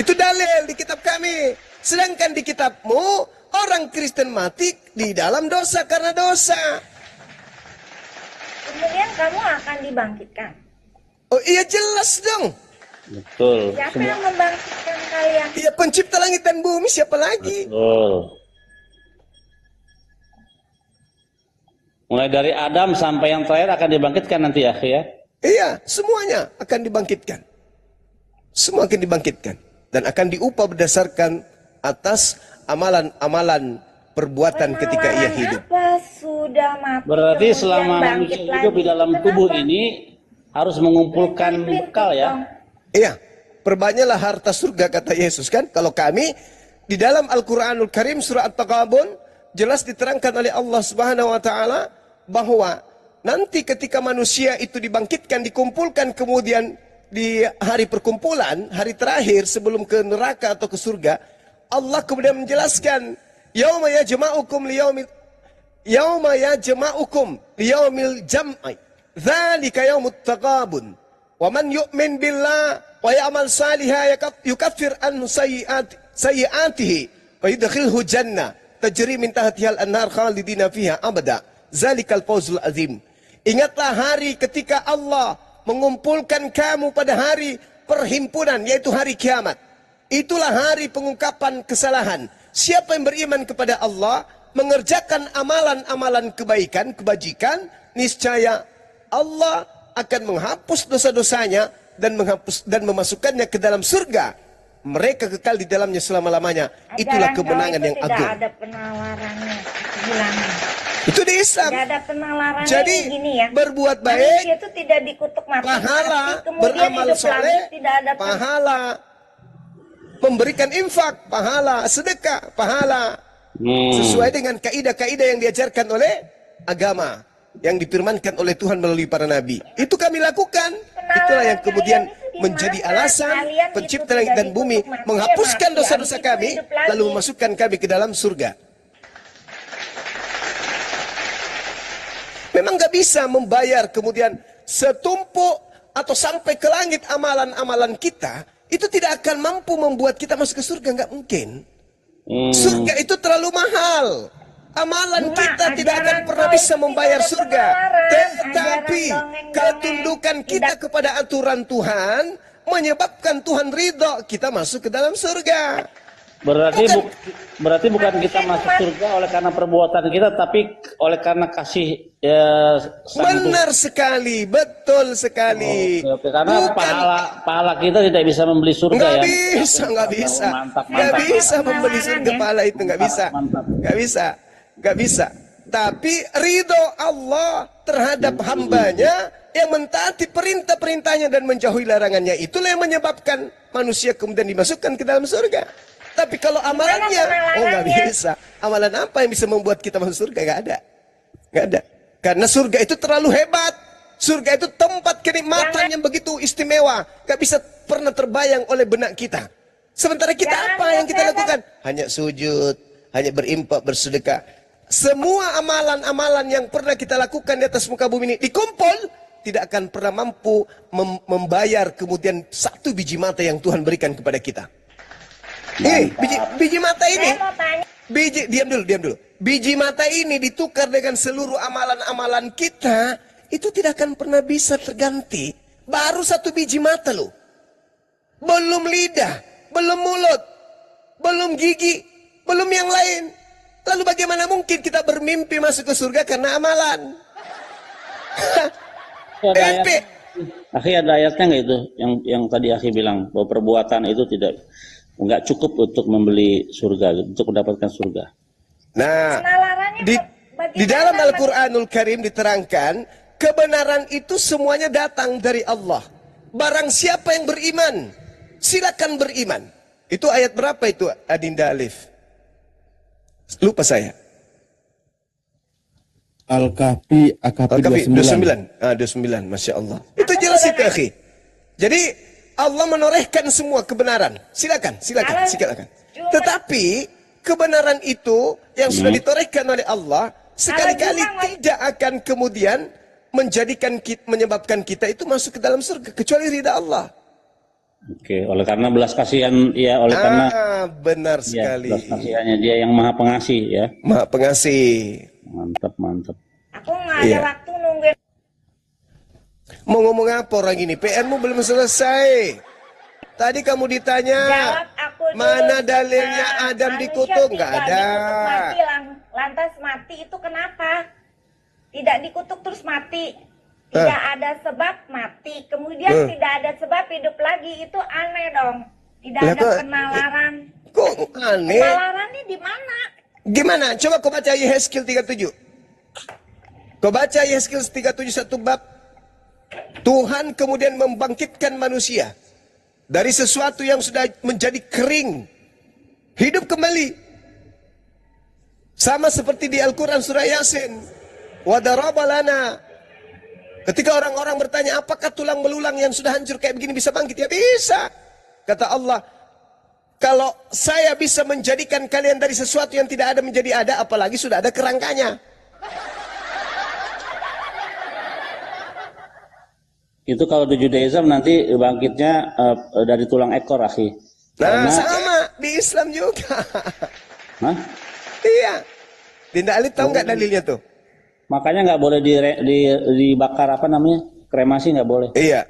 Itu dalil di kitab kami. Sedangkan di kitabmu, orang Kristen mati di dalam dosa karena dosa. Kemudian kamu akan dibangkitkan. Oh iya jelas dong. Betul. Siapa yang membangkitkan kalian? Iya pencipta langit dan bumi, siapa lagi? Betul. Mulai dari Adam sampai yang terakhir akan dibangkitkan nanti ya. Iya, semuanya akan dibangkitkan. Semua akan dibangkitkan. Dan akan diupah berdasarkan atas amalan-amalan perbuatan ketika ia hidup. Apa sudah mati? Berarti selama manusia hidup di dalam tubuh ini harus mengumpulkan bekal ya. Iya, perbanyaklah harta surga kata Yesus kan. Kalau kami di dalam Al-Qur'anul Karim surah At-Taghabun jelas diterangkan oleh Allah Subhanahu wa taala bahwa nanti ketika manusia itu dibangkitkan, dikumpulkan kemudian di hari perkumpulan, hari terakhir sebelum ke neraka atau ke surga, Allah kemudian menjelaskan, yauma yajma'ukum liyaumil jam'i, dzalika yaumut taghabun, wa man yu'min billah wa ya'mal salihan yukaffir anhu sayyi'atihi wa yudkhilhu jannah tajri min tahtiha al-anhar khalidina fiha abada, dzalikal fawzul azim. Ingatlah hari ketika Allah mengumpulkan kamu pada hari perhimpunan, yaitu hari kiamat. Itulah hari pengungkapan kesalahan. Siapa yang beriman kepada Allah, mengerjakan amalan-amalan kebaikan, kebajikan, niscaya Allah akan menghapus dosa-dosanya dan memasukkannya ke dalam surga. Mereka kekal di dalamnya selama-lamanya. Itulah kemenangan yang agung. Tidak ada penawarannya, bilangan. Itu di Islam. Tidak ada penalarannya. Jadi gini ya, berbuat baik, itu tidak dikutuk mati, pahala, kemudian beramal hidup soleh, lagi, tidak ada pahala, memberikan infak, pahala, sedekah, pahala, sesuai dengan kaidah-kaidah yang diajarkan oleh agama, yang difirmankan oleh Tuhan melalui para nabi. Itu kami lakukan. Itulah yang kemudian menjadi alasan pencipta langit dan bumi menghapuskan dosa-dosa kami, lalu memasukkan kami ke dalam surga. Memang nggak bisa membayar kemudian setumpuk atau sampai ke langit amalan-amalan kita, itu tidak akan mampu membuat kita masuk ke surga, nggak mungkin. Surga itu terlalu mahal. Amalan kita tidak akan pernah bisa membayar surga. Tetapi ketundukan kita kepada aturan Tuhan menyebabkan Tuhan ridho, kita masuk ke dalam surga. Berarti bukan kita masuk surga oleh karena perbuatan kita, tapi oleh karena kasih benar sekali, betul sekali. Oke. Karena pahala kita tidak bisa membeli surga. Nggak bisa membeli surga pahala itu, nggak bisa. Tapi ridho Allah terhadap hambanya yang mentaati perintah-perintahnya dan menjauhi larangannya, itulah yang menyebabkan manusia kemudian dimasukkan ke dalam surga. Tapi kalau amalannya, nggak bisa. Amalan apa yang bisa membuat kita masuk surga? Nggak ada. Karena surga itu terlalu hebat. Surga itu tempat kenikmatan yang begitu istimewa, nggak bisa pernah terbayang oleh benak kita. Sementara kita apa yang kita lakukan? Hanya sujud, hanya berimpak, bersedekah. Semua amalan-amalan yang pernah kita lakukan di atas muka bumi ini dikumpul, tidak akan pernah mampu membayar kemudian satu biji mata yang Tuhan berikan kepada kita. Ini biji mata ini, diam dulu. Biji mata ini ditukar dengan seluruh amalan-amalan kita, itu tidak akan pernah bisa terganti. Baru satu biji mata loh. Belum lidah, belum mulut, belum gigi, belum yang lain. Lalu bagaimana mungkin kita bermimpi masuk ke surga karena amalan? Akhi, ada ayatnya nggak itu yang tadi Akhi bilang bahwa perbuatan itu nggak cukup untuk membeli surga, untuk mendapatkan surga. Nah, di dalam Al-Quranul Karim diterangkan kebenaran itu semuanya datang dari Allah. Barang siapa yang beriman, silakan beriman. Itu ayat berapa itu, Adinda Alif? Lupa saya. Al-Kahfi 29. 29, Masya Allah. Itu jelas itu, akhi. Jadi Allah menorehkan semua kebenaran. Silakan. Tetapi kebenaran itu yang sudah ditorehkan oleh Allah sekali-kali tidak akan kemudian menyebabkan kita itu masuk ke dalam surga kecuali ridha Allah. Oke, oleh karena belas kasihan ya, karena benar sekali. Belas kasihannya dia yang Maha Pengasih ya. Maha Pengasih. Mantap. Aku nggak ada waktu nungguin. Mau ngomong apa orang ini? PR-mu belum selesai. Tadi kamu ditanya, mana dalilnya Adam dikutuk? Nggak ada. Lantas mati itu kenapa? Tidak dikutuk terus mati. Tidak ada sebab mati. Kemudian tidak ada sebab hidup lagi. Itu aneh dong. Tidak ada penalaran. Kok aneh? Penalarannya di mana? Gimana? Coba kau baca Yehezkiel 37. Kau baca Yehezkiel 37 satu bab. Tuhan kemudian membangkitkan manusia dari sesuatu yang sudah menjadi kering, hidup kembali. Sama seperti di Al-Quran surah Yasin. Wadaraba lana. Ketika orang-orang bertanya, apakah tulang belulang yang sudah hancur kayak begini bisa bangkit? Ya bisa. Kata Allah, kalau saya bisa menjadikan kalian dari sesuatu yang tidak ada menjadi ada, apalagi sudah ada kerangkanya. Itu kalau di Judaism nanti bangkitnya dari tulang ekor, akhi. Nah, sama di Islam juga. Hah? Iya. Dinda Ali tahu nggak dalilnya tuh? Makanya nggak boleh dibakar, apa namanya, kremasi nggak boleh. Iya.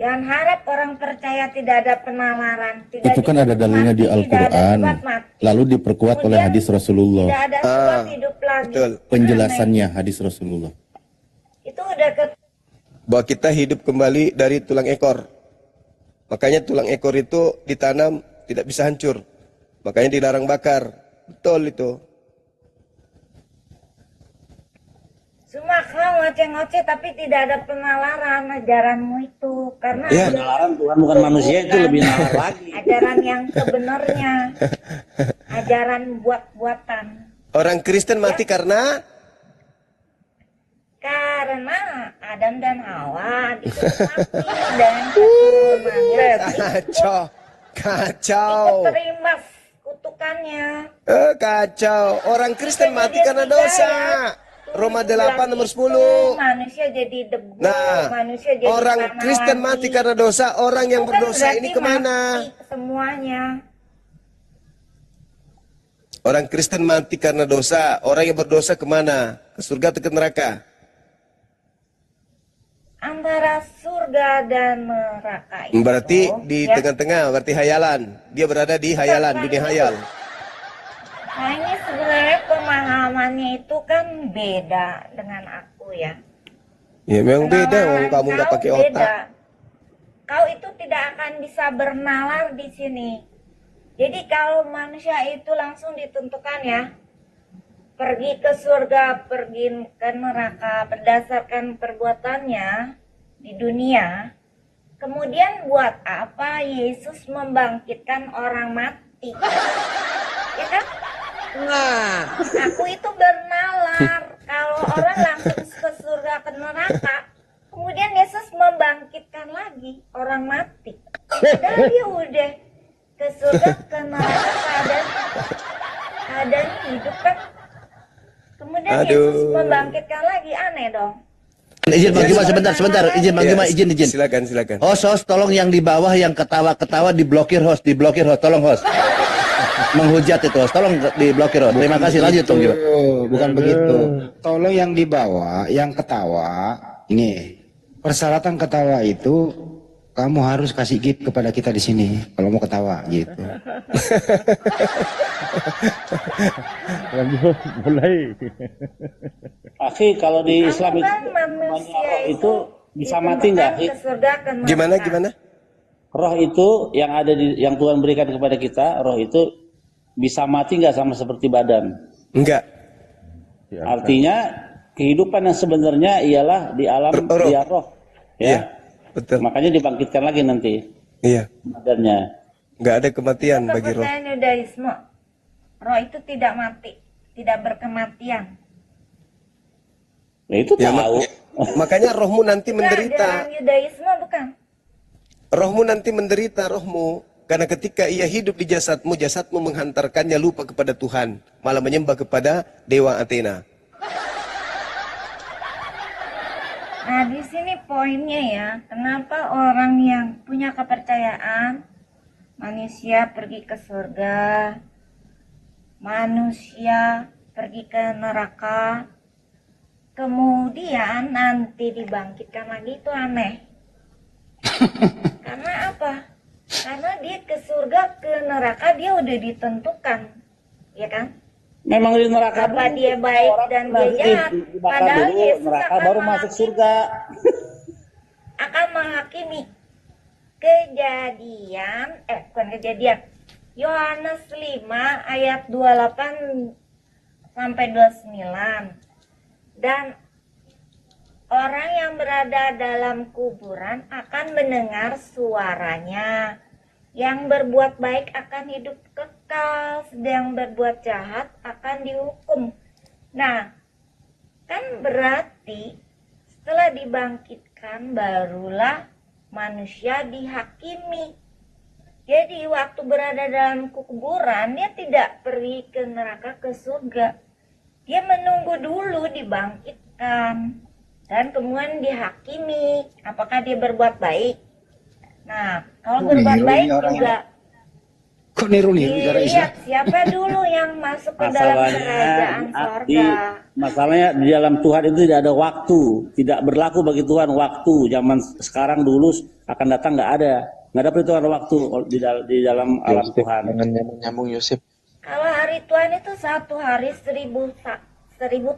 Jangan harap orang percaya tidak ada penalaran. Itu kan ada dalilnya di Al-Quran, lalu diperkuat oleh hadis Rasulullah. Tidak ada sebab hidup lagi. Betul. Penjelasannya hadis Rasulullah. Itu udah Bahwa kita hidup kembali dari tulang ekor. Makanya tulang ekor itu ditanam tidak bisa hancur. Makanya dilarang bakar. Betul itu. Cuma kau ngoceh-ngoceh tapi tidak ada penalaran ajaranmu itu. Karena penalaran Tuhan bukan manusia, itu lebih nalar lagi. Ajaran yang sebenarnya. Ajaran buat-buatan. Orang Kristen mati karena Adam dan Hawa mati dan keturunannya kacau. Terima kutukannya. Kacau. Orang Kristen mati karena dosa. Roma 8 nomor 10. Manusia jadi debu. Nah, manusia jadi orang Kristen mati karena dosa. Orang yang berdosa ini kemana? Semuanya. Orang Kristen mati karena dosa. Orang yang berdosa kemana? Ke surga atau ke neraka? Antara surga surga dan neraka itu. Berarti di tengah-tengah, berarti hayalan. Dia berada di hayalan, dunia hayal. Nah ini sebenarnya pemahamannya itu kan beda dengan aku ya. Ya memang beda, kamu nggak pakai otak. Kau itu tidak akan bisa bernalar di sini. Jadi kalau manusia itu langsung ditentukan ya, pergi ke surga, pergi ke neraka berdasarkan perbuatannya di dunia. Kemudian buat apa Yesus membangkitkan orang mati? Ya kan? Nah, aku itu bernalar. Kalau orang langsung ke surga ke neraka, kemudian Yesus membangkitkan lagi orang mati. Padahal dia udah ke surga ke neraka keadaan hidup kan. Kemudian Yesus membangkitkan lagi, aneh dong. Izin Bang Juma sebentar, izin Bang Juma, izin. Silakan. Host, tolong yang di bawah yang ketawa-ketawa diblokir host, tolong host. Menghujat itu host, tolong diblokir host. Terima kasih, lanjut Bang Juma. Bukan begitu. Tolong yang di bawah, yang ketawa, ini persyaratan ketawa itu kamu harus kasih gift kepada kita di sini kalau mau ketawa gitu. Mulai. Akhi, kalau di Islam itu bisa mati nggak? Gimana? Roh itu yang ada yang Tuhan berikan kepada kita, roh itu bisa mati nggak sama seperti badan? Enggak. Artinya kehidupan yang sebenarnya ialah di alam dia roh. Ya. Iya, betul. Makanya dibangkitkan lagi nanti. Iya. Badannya. Enggak ada kematian bagi roh. Kepercayaan Yudaisme, roh itu tidak mati, tidak berkematian. Nah, itu tahu. Makanya rohmu nanti menderita. Dalam Yudaisme bukan. Rohmu nanti menderita, rohmu. Karena ketika ia hidup di jasadmu, jasadmu menghantarkannya lupa kepada Tuhan. Malah menyembah kepada Dewa Athena. Nah, di sini poinnya ya, kenapa orang yang punya kepercayaan manusia pergi ke surga, manusia pergi ke neraka, kemudian nanti dibangkitkan lagi, itu aneh. Karena apa? Karena dia ke surga, ke neraka dia udah ditentukan, ya kan? Memang di neraka apa dia baik dan dia jahat, padahal Yesus neraka baru masuk surga. Akan menghakimi. Bukan kejadian, Yohanes 5 ayat 28 sampai 29. Dan orang yang berada dalam kuburan akan mendengar suaranya. Yang berbuat baik akan hidup kekal, sedang berbuat jahat akan dihukum. Nah, kan berarti setelah dibangkitkan barulah manusia dihakimi. Jadi waktu berada dalam kuburan dia tidak pergi ke neraka, ke surga. Dia menunggu dulu dibangkitkan dan kemudian dihakimi. Apakah dia berbuat baik? Nah, kalau berbuat baik juga kok niru-niru cara Islam? Siapa dulu yang masuk ke dalam kerajaan surga. Masalahnya di dalam Tuhan itu tidak ada waktu, tidak berlaku bagi Tuhan waktu. Zaman sekarang dulu akan datang nggak ada perhitungan waktu di dalam alam Tuhan. Dengan nyambung Yosef. Kalau hari Tuhan itu 1 hari 1000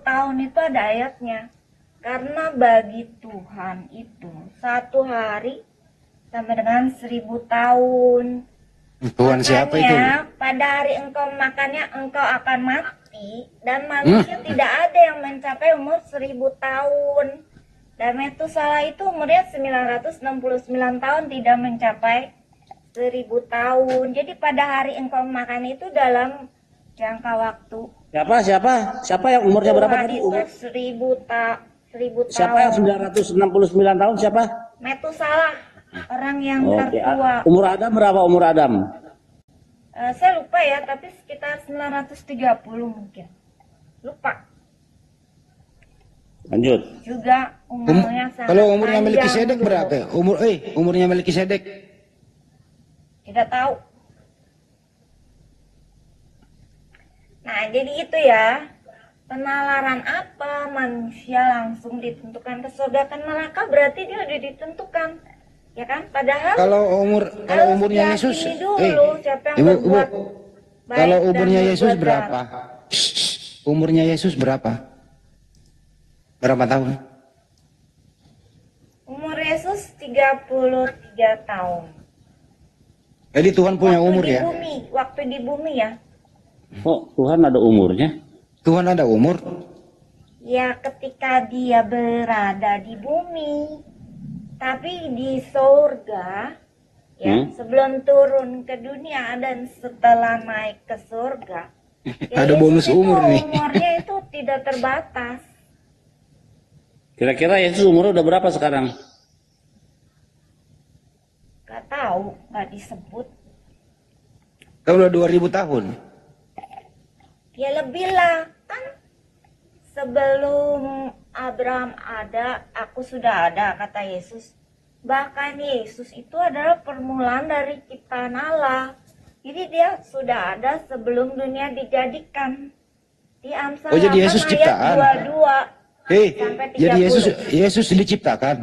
tahun itu ada ayatnya. Karena bagi Tuhan itu 1 hari sama dengan 1000 tahun. Tuhan siapa itu? Pada hari engkau makannya engkau akan mati. Dan manusia tidak ada yang mencapai umur 1000 tahun. Dan Metusalah itu umurnya 969 tahun, tidak mencapai 1000 tahun. Jadi pada hari engkau makan itu dalam jangka waktu. Siapa yang umurnya berapa tadi? 1000 tahun. Siapa yang 969 tahun siapa? Metusalah. Orang yang tertua. Umur Adam berapa umur Adam? Saya lupa ya, tapi sekitar 930 mungkin. Lupa. Lanjut. Juga umurnya sangat kalau umurnya Melkisedek berapa? Umurnya Melkisedek? Tidak tahu. Nah, jadi itu ya. Penalaran apa? Manusia langsung ditentukan ke surga ke neraka, berarti dia udah ditentukan. Ya kan? Padahal kalau umurnya Yesus dulu, siapa yang berbuat baik kalau umurnya dan Yesus berbuat berapa? Umurnya Yesus berapa? Berapa tahun? Umur Yesus 33 tahun. Jadi Tuhan punya umur ya? Waktu di bumi ya. Oh, Tuhan ada umurnya? Tuhan ada umur? Ya, ketika dia berada di bumi. Tapi di surga, ya, sebelum turun ke dunia dan setelah naik ke surga, ya ada bonus umur nih. Umurnya itu tidak terbatas. Kira-kira Yesus umurnya udah berapa sekarang? Gak tahu, gak disebut. Kalau udah 2000 tahun. Ya lebih lah, kan sebelum Abraham ada, aku sudah ada, kata Yesus. Bahkan Yesus itu adalah permulaan dari ciptaan Allah. Jadi dia sudah ada sebelum dunia dijadikan. Di Amsal 8 jadi Yesus ayat ciptaan. 22 sampai 30. Jadi Yesus diciptakan.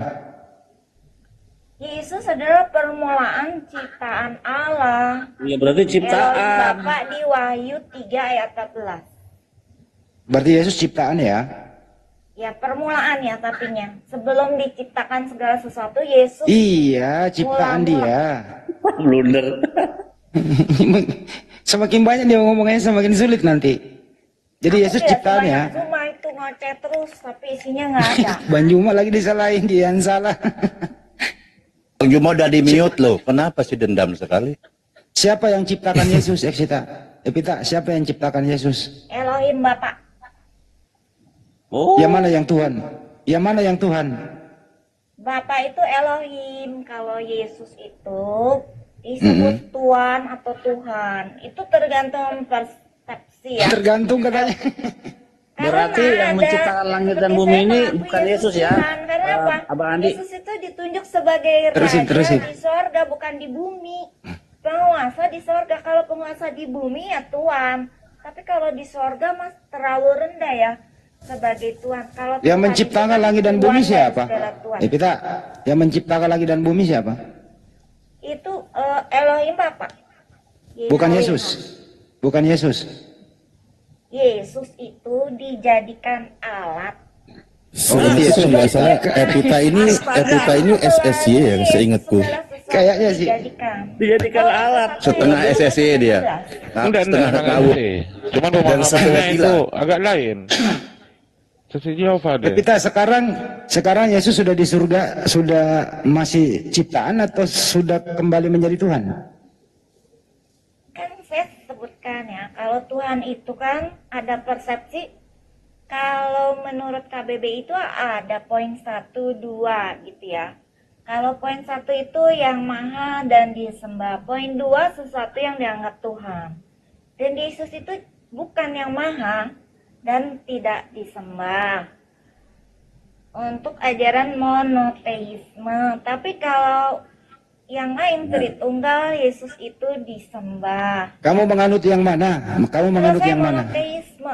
Yesus adalah permulaan ciptaan Allah. Ya berarti ciptaan. Elohim Bapa di Wahyu 3 ayat 14. Berarti Yesus ciptaan ya? Ya permulaan ya tapinya. Sebelum diciptakan segala sesuatu, Yesus. Iya, ciptaan dia. Blunder. Semakin banyak dia ngomongnya semakin sulit nanti. Jadi Yesus ciptaan ya. Cuma itu ngoceh terus, tapi isinya nggak ada. Bang Juma lagi disalahin, dia yang salah. Bang Juma udah di mute loh. Kenapa sih dendam sekali? Siapa yang ciptakan Yesus, Evita? Evita, siapa yang ciptakan Yesus? Elohim Bapa. Oh. Yang mana yang Tuhan? Yang mana yang Tuhan? Bapa itu Elohim. Kalau Yesus itu disebut Tuhan atau Tuhan. Itu tergantung persepsi ya. Tergantung katanya. Berarti yang menciptakan langit dan bumi ini bukan Yesus ya? Karena apa? Abang Andi. Yesus itu ditunjuk sebagai raja di sorga, bukan di bumi. Penguasa di sorga. Kalau penguasa di bumi ya Tuhan. Tapi kalau di sorga mas terlalu rendah ya. Sebagai Tuhan. Kalau yang Tuhan menciptakan langit dan bumi siapa? Evita, yang menciptakan langit dan bumi siapa? Itu Elohim Bapa. Bukan Yesus. Bukan Yesus. Yesus itu dijadikan alat. Itu nggak salah. Evita ini SSY ya, seingatku. Kayaknya sih. Dijadikan alat. Setengah SSY dia. Setengah tahu. Cuman pemahamannya itu agak lain. Evita, sekarang Yesus sudah di surga, sudah masih ciptaan atau sudah kembali menjadi Tuhan? Kan saya sebutkan ya, kalau Tuhan itu kan ada persepsi. Kalau menurut KBB itu ada poin 1, 2 gitu ya. Kalau poin 1 itu yang maha dan disembah. Poin 2 sesuatu yang dianggap Tuhan. Dan Yesus itu bukan yang maha dan tidak disembah. Untuk ajaran monoteisme. Tapi kalau yang lain Tritunggal, Yesus itu disembah. Kamu menganut yang mana? Kamu menganut yang mana? Monoteisme.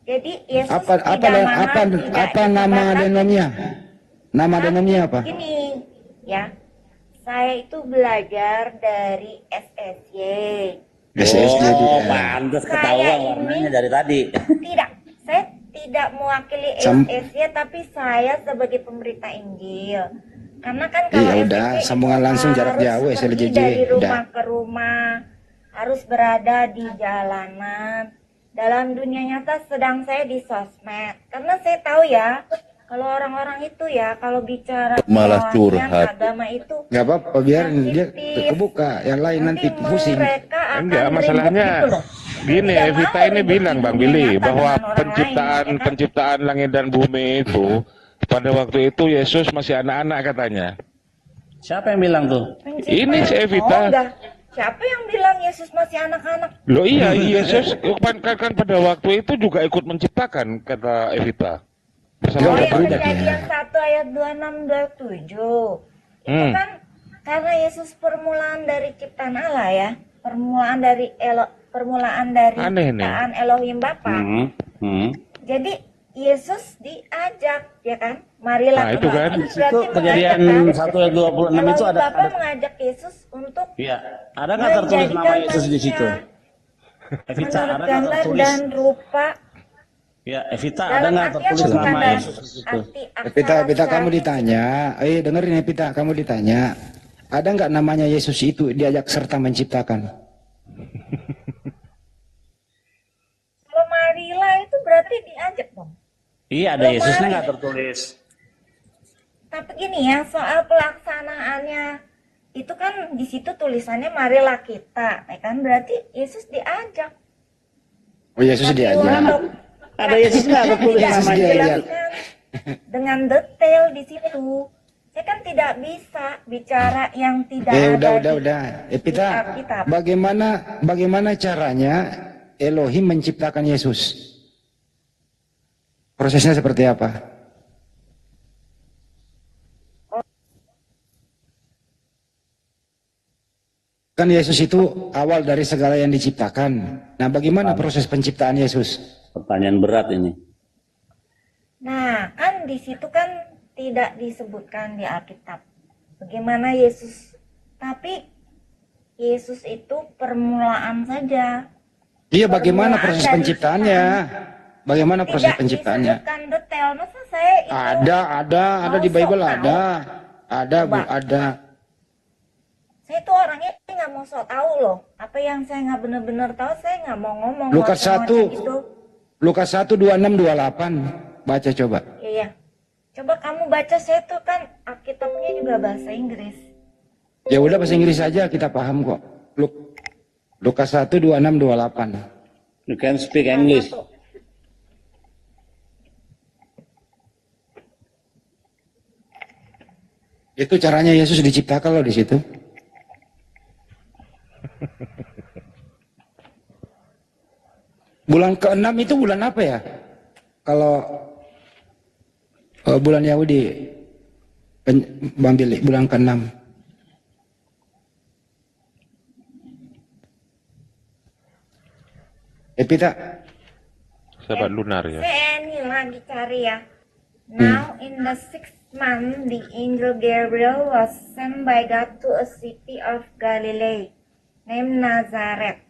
Jadi Yesus apa nama denamnya? Nama denamnya apa? Gini, ya. Saya itu belajar dari SSY. Oh, pantas ketahuan warnanya dari tadi. Tidak, saya tidak mewakili SSY, tapi saya sebagai pemberita Injil. Karena kan kalau iya udah, sambungan langsung jarak jauh SLJJ. Dari rumah ke rumah, harus berada di jalanan. Dalam dunia nyata sedang saya di sosmed. Karena saya tahu ya, kalau orang-orang itu ya, kalau bicara malah curhat. agama itu nggak apa-apa, biar dia kebuka, yang lain nanti pusing. Enggak, masalahnya gini, Evita ini bilang Bang Billy bahwa penciptaan langit dan bumi itu pada waktu itu Yesus masih anak-anak katanya. Siapa yang bilang tuh? Ini si Evita. Siapa yang bilang Yesus masih anak-anak? Loh iya, Yesus kan pada waktu itu juga ikut menciptakan, kata Evita. Oh yang Kejadian 1 ayat 26-27. Itu kan karena Yesus permulaan dari ciptaan Allah ya. Permulaan dari ciptaan Elohim Bapa. Jadi Yesus diajak, ya kan? Marilah. Nah, itu kan. Itu Kejadian 1:26 itu ada. Bapak mengajak Yesus untuk. Iya. Ada nggak tertulis nama Yesus di situ? Evita, ada nggak tertulis? Dan rupa. Ya, Evita, ada nggak tertulis nama Yesus di situ? Evita, kamu ditanya. Dengerin Evita, kamu ditanya. Ada nggak namanya Yesus itu diajak serta menciptakan? Kalau Marila itu berarti diajak dong. Iya, ada Yesusnya nggak tertulis. Tapi gini ya, soal pelaksanaannya itu kan di situ tulisannya marilah kita, ya kan? Berarti Yesus diajak. Oh, Yesus diajak. Ada Yesus nggak tertulis namanya? Dengan detail di situ. Saya kan tidak bisa bicara yang tidak ada. Udah. Evita, bagaimana caranya Elohim menciptakan Yesus? Prosesnya seperti apa? Kan Yesus itu awal dari segala yang diciptakan. Nah, bagaimana proses penciptaan Yesus? Pertanyaan berat ini. Nah, kan di situ kan tidak disebutkan di Alkitab bagaimana Yesus. Tapi Yesus itu permulaan saja. Iya, bagaimana proses penciptaannya? Bagaimana proses penciptaannya? Tidak disebutkan detail. Masa saya itu ada di Bible ada. Ada, Bu, ada. Saya itu orangnya nggak mau sok tahu loh. Apa yang saya nggak benar-benar tahu, saya nggak mau ngomong. Lukas 1:26-28. Baca coba. Iya. Coba kamu baca, saya tuh kan Alkitabnya juga bahasa Inggris. Ya udah, bahasa Inggris aja, kita paham kok. Lukas 1:26-28. You can speak English. Itu caranya Yesus diciptakan loh di situ. Bulan ke-6 itu bulan apa ya? Kalau bulan Yahudi, Bang Billy, bulan ke-6. Evita. Sahabat lunar ya. Saya ini lagi cari ya. Now in the 6th month, the angel Gabriel was sent by God to a city of Galilee named Nazareth,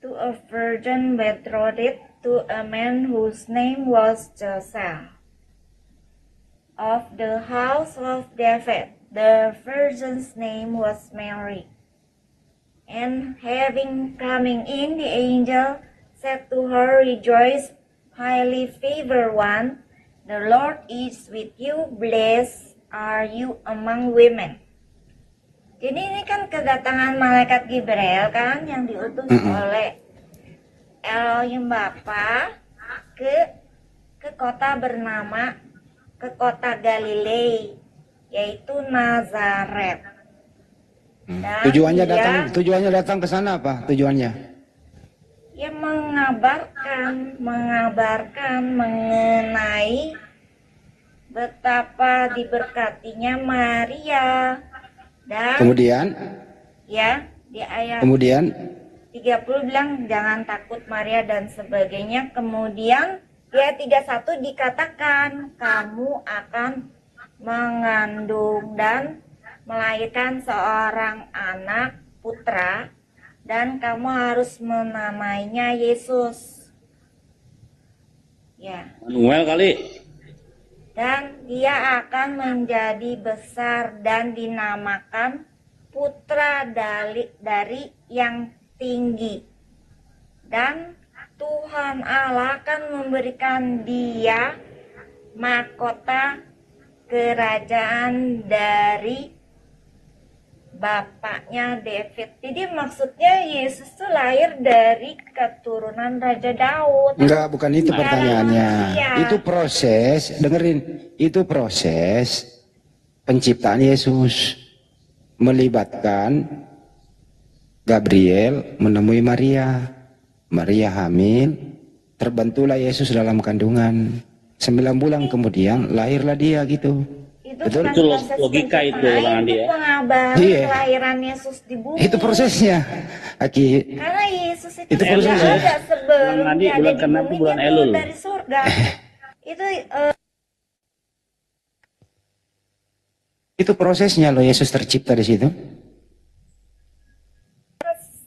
to a virgin betrothed to a man whose name was Joseph, of the house of David. The virgin's name was Mary. And having coming in, the angel said to her, "Rejoice, highly favored one, the Lord is with you, blessed are you among women." Jadi ini kan kedatangan malaikat Gabriel kan yang diutus oleh Elohim Bapa ke kota kota Galilei, yaitu Nazaret. Tujuannya datang ke sana apa? Tujuannya? Ya mengabarkan mengenai betapa diberkatinya Maria. Dan kemudian ya di ayat 30 bilang jangan takut Maria dan sebagainya. Kemudian di ayat 31 dikatakan kamu akan mengandung dan melahirkan seorang anak putra dan kamu harus menamainya Yesus. Ya. Manuel kali. Dan dia akan menjadi besar dan dinamakan putra dari yang tinggi. Dan Tuhan Allah akan memberikan dia mahkota kerajaan dari bapaknya David. Jadi maksudnya Yesus itu lahir dari keturunan Raja Daud. Enggak, bukan itu pertanyaannya. Itu proses, dengerin, itu proses penciptaan Yesus melibatkan Gabriel menemui Maria. Maria hamil, terbentuklah Yesus dalam kandungan. 9 bulan kemudian lahirlah dia gitu. Itu Betul. bukan Itu proses logika itu, penciptaan, Bang Andi, itu ya. pengabaran Iya. kelahiran Yesus di bumi. Itu prosesnya, Aki. Karena Yesus itu Itu tidak prosesnya. ada sebelum Bulan Andi, dia ada bulan di ke-6 bumi, itu bulan dia Elul. turun dari surga. Itu prosesnya loh, Yesus tercipta di situ.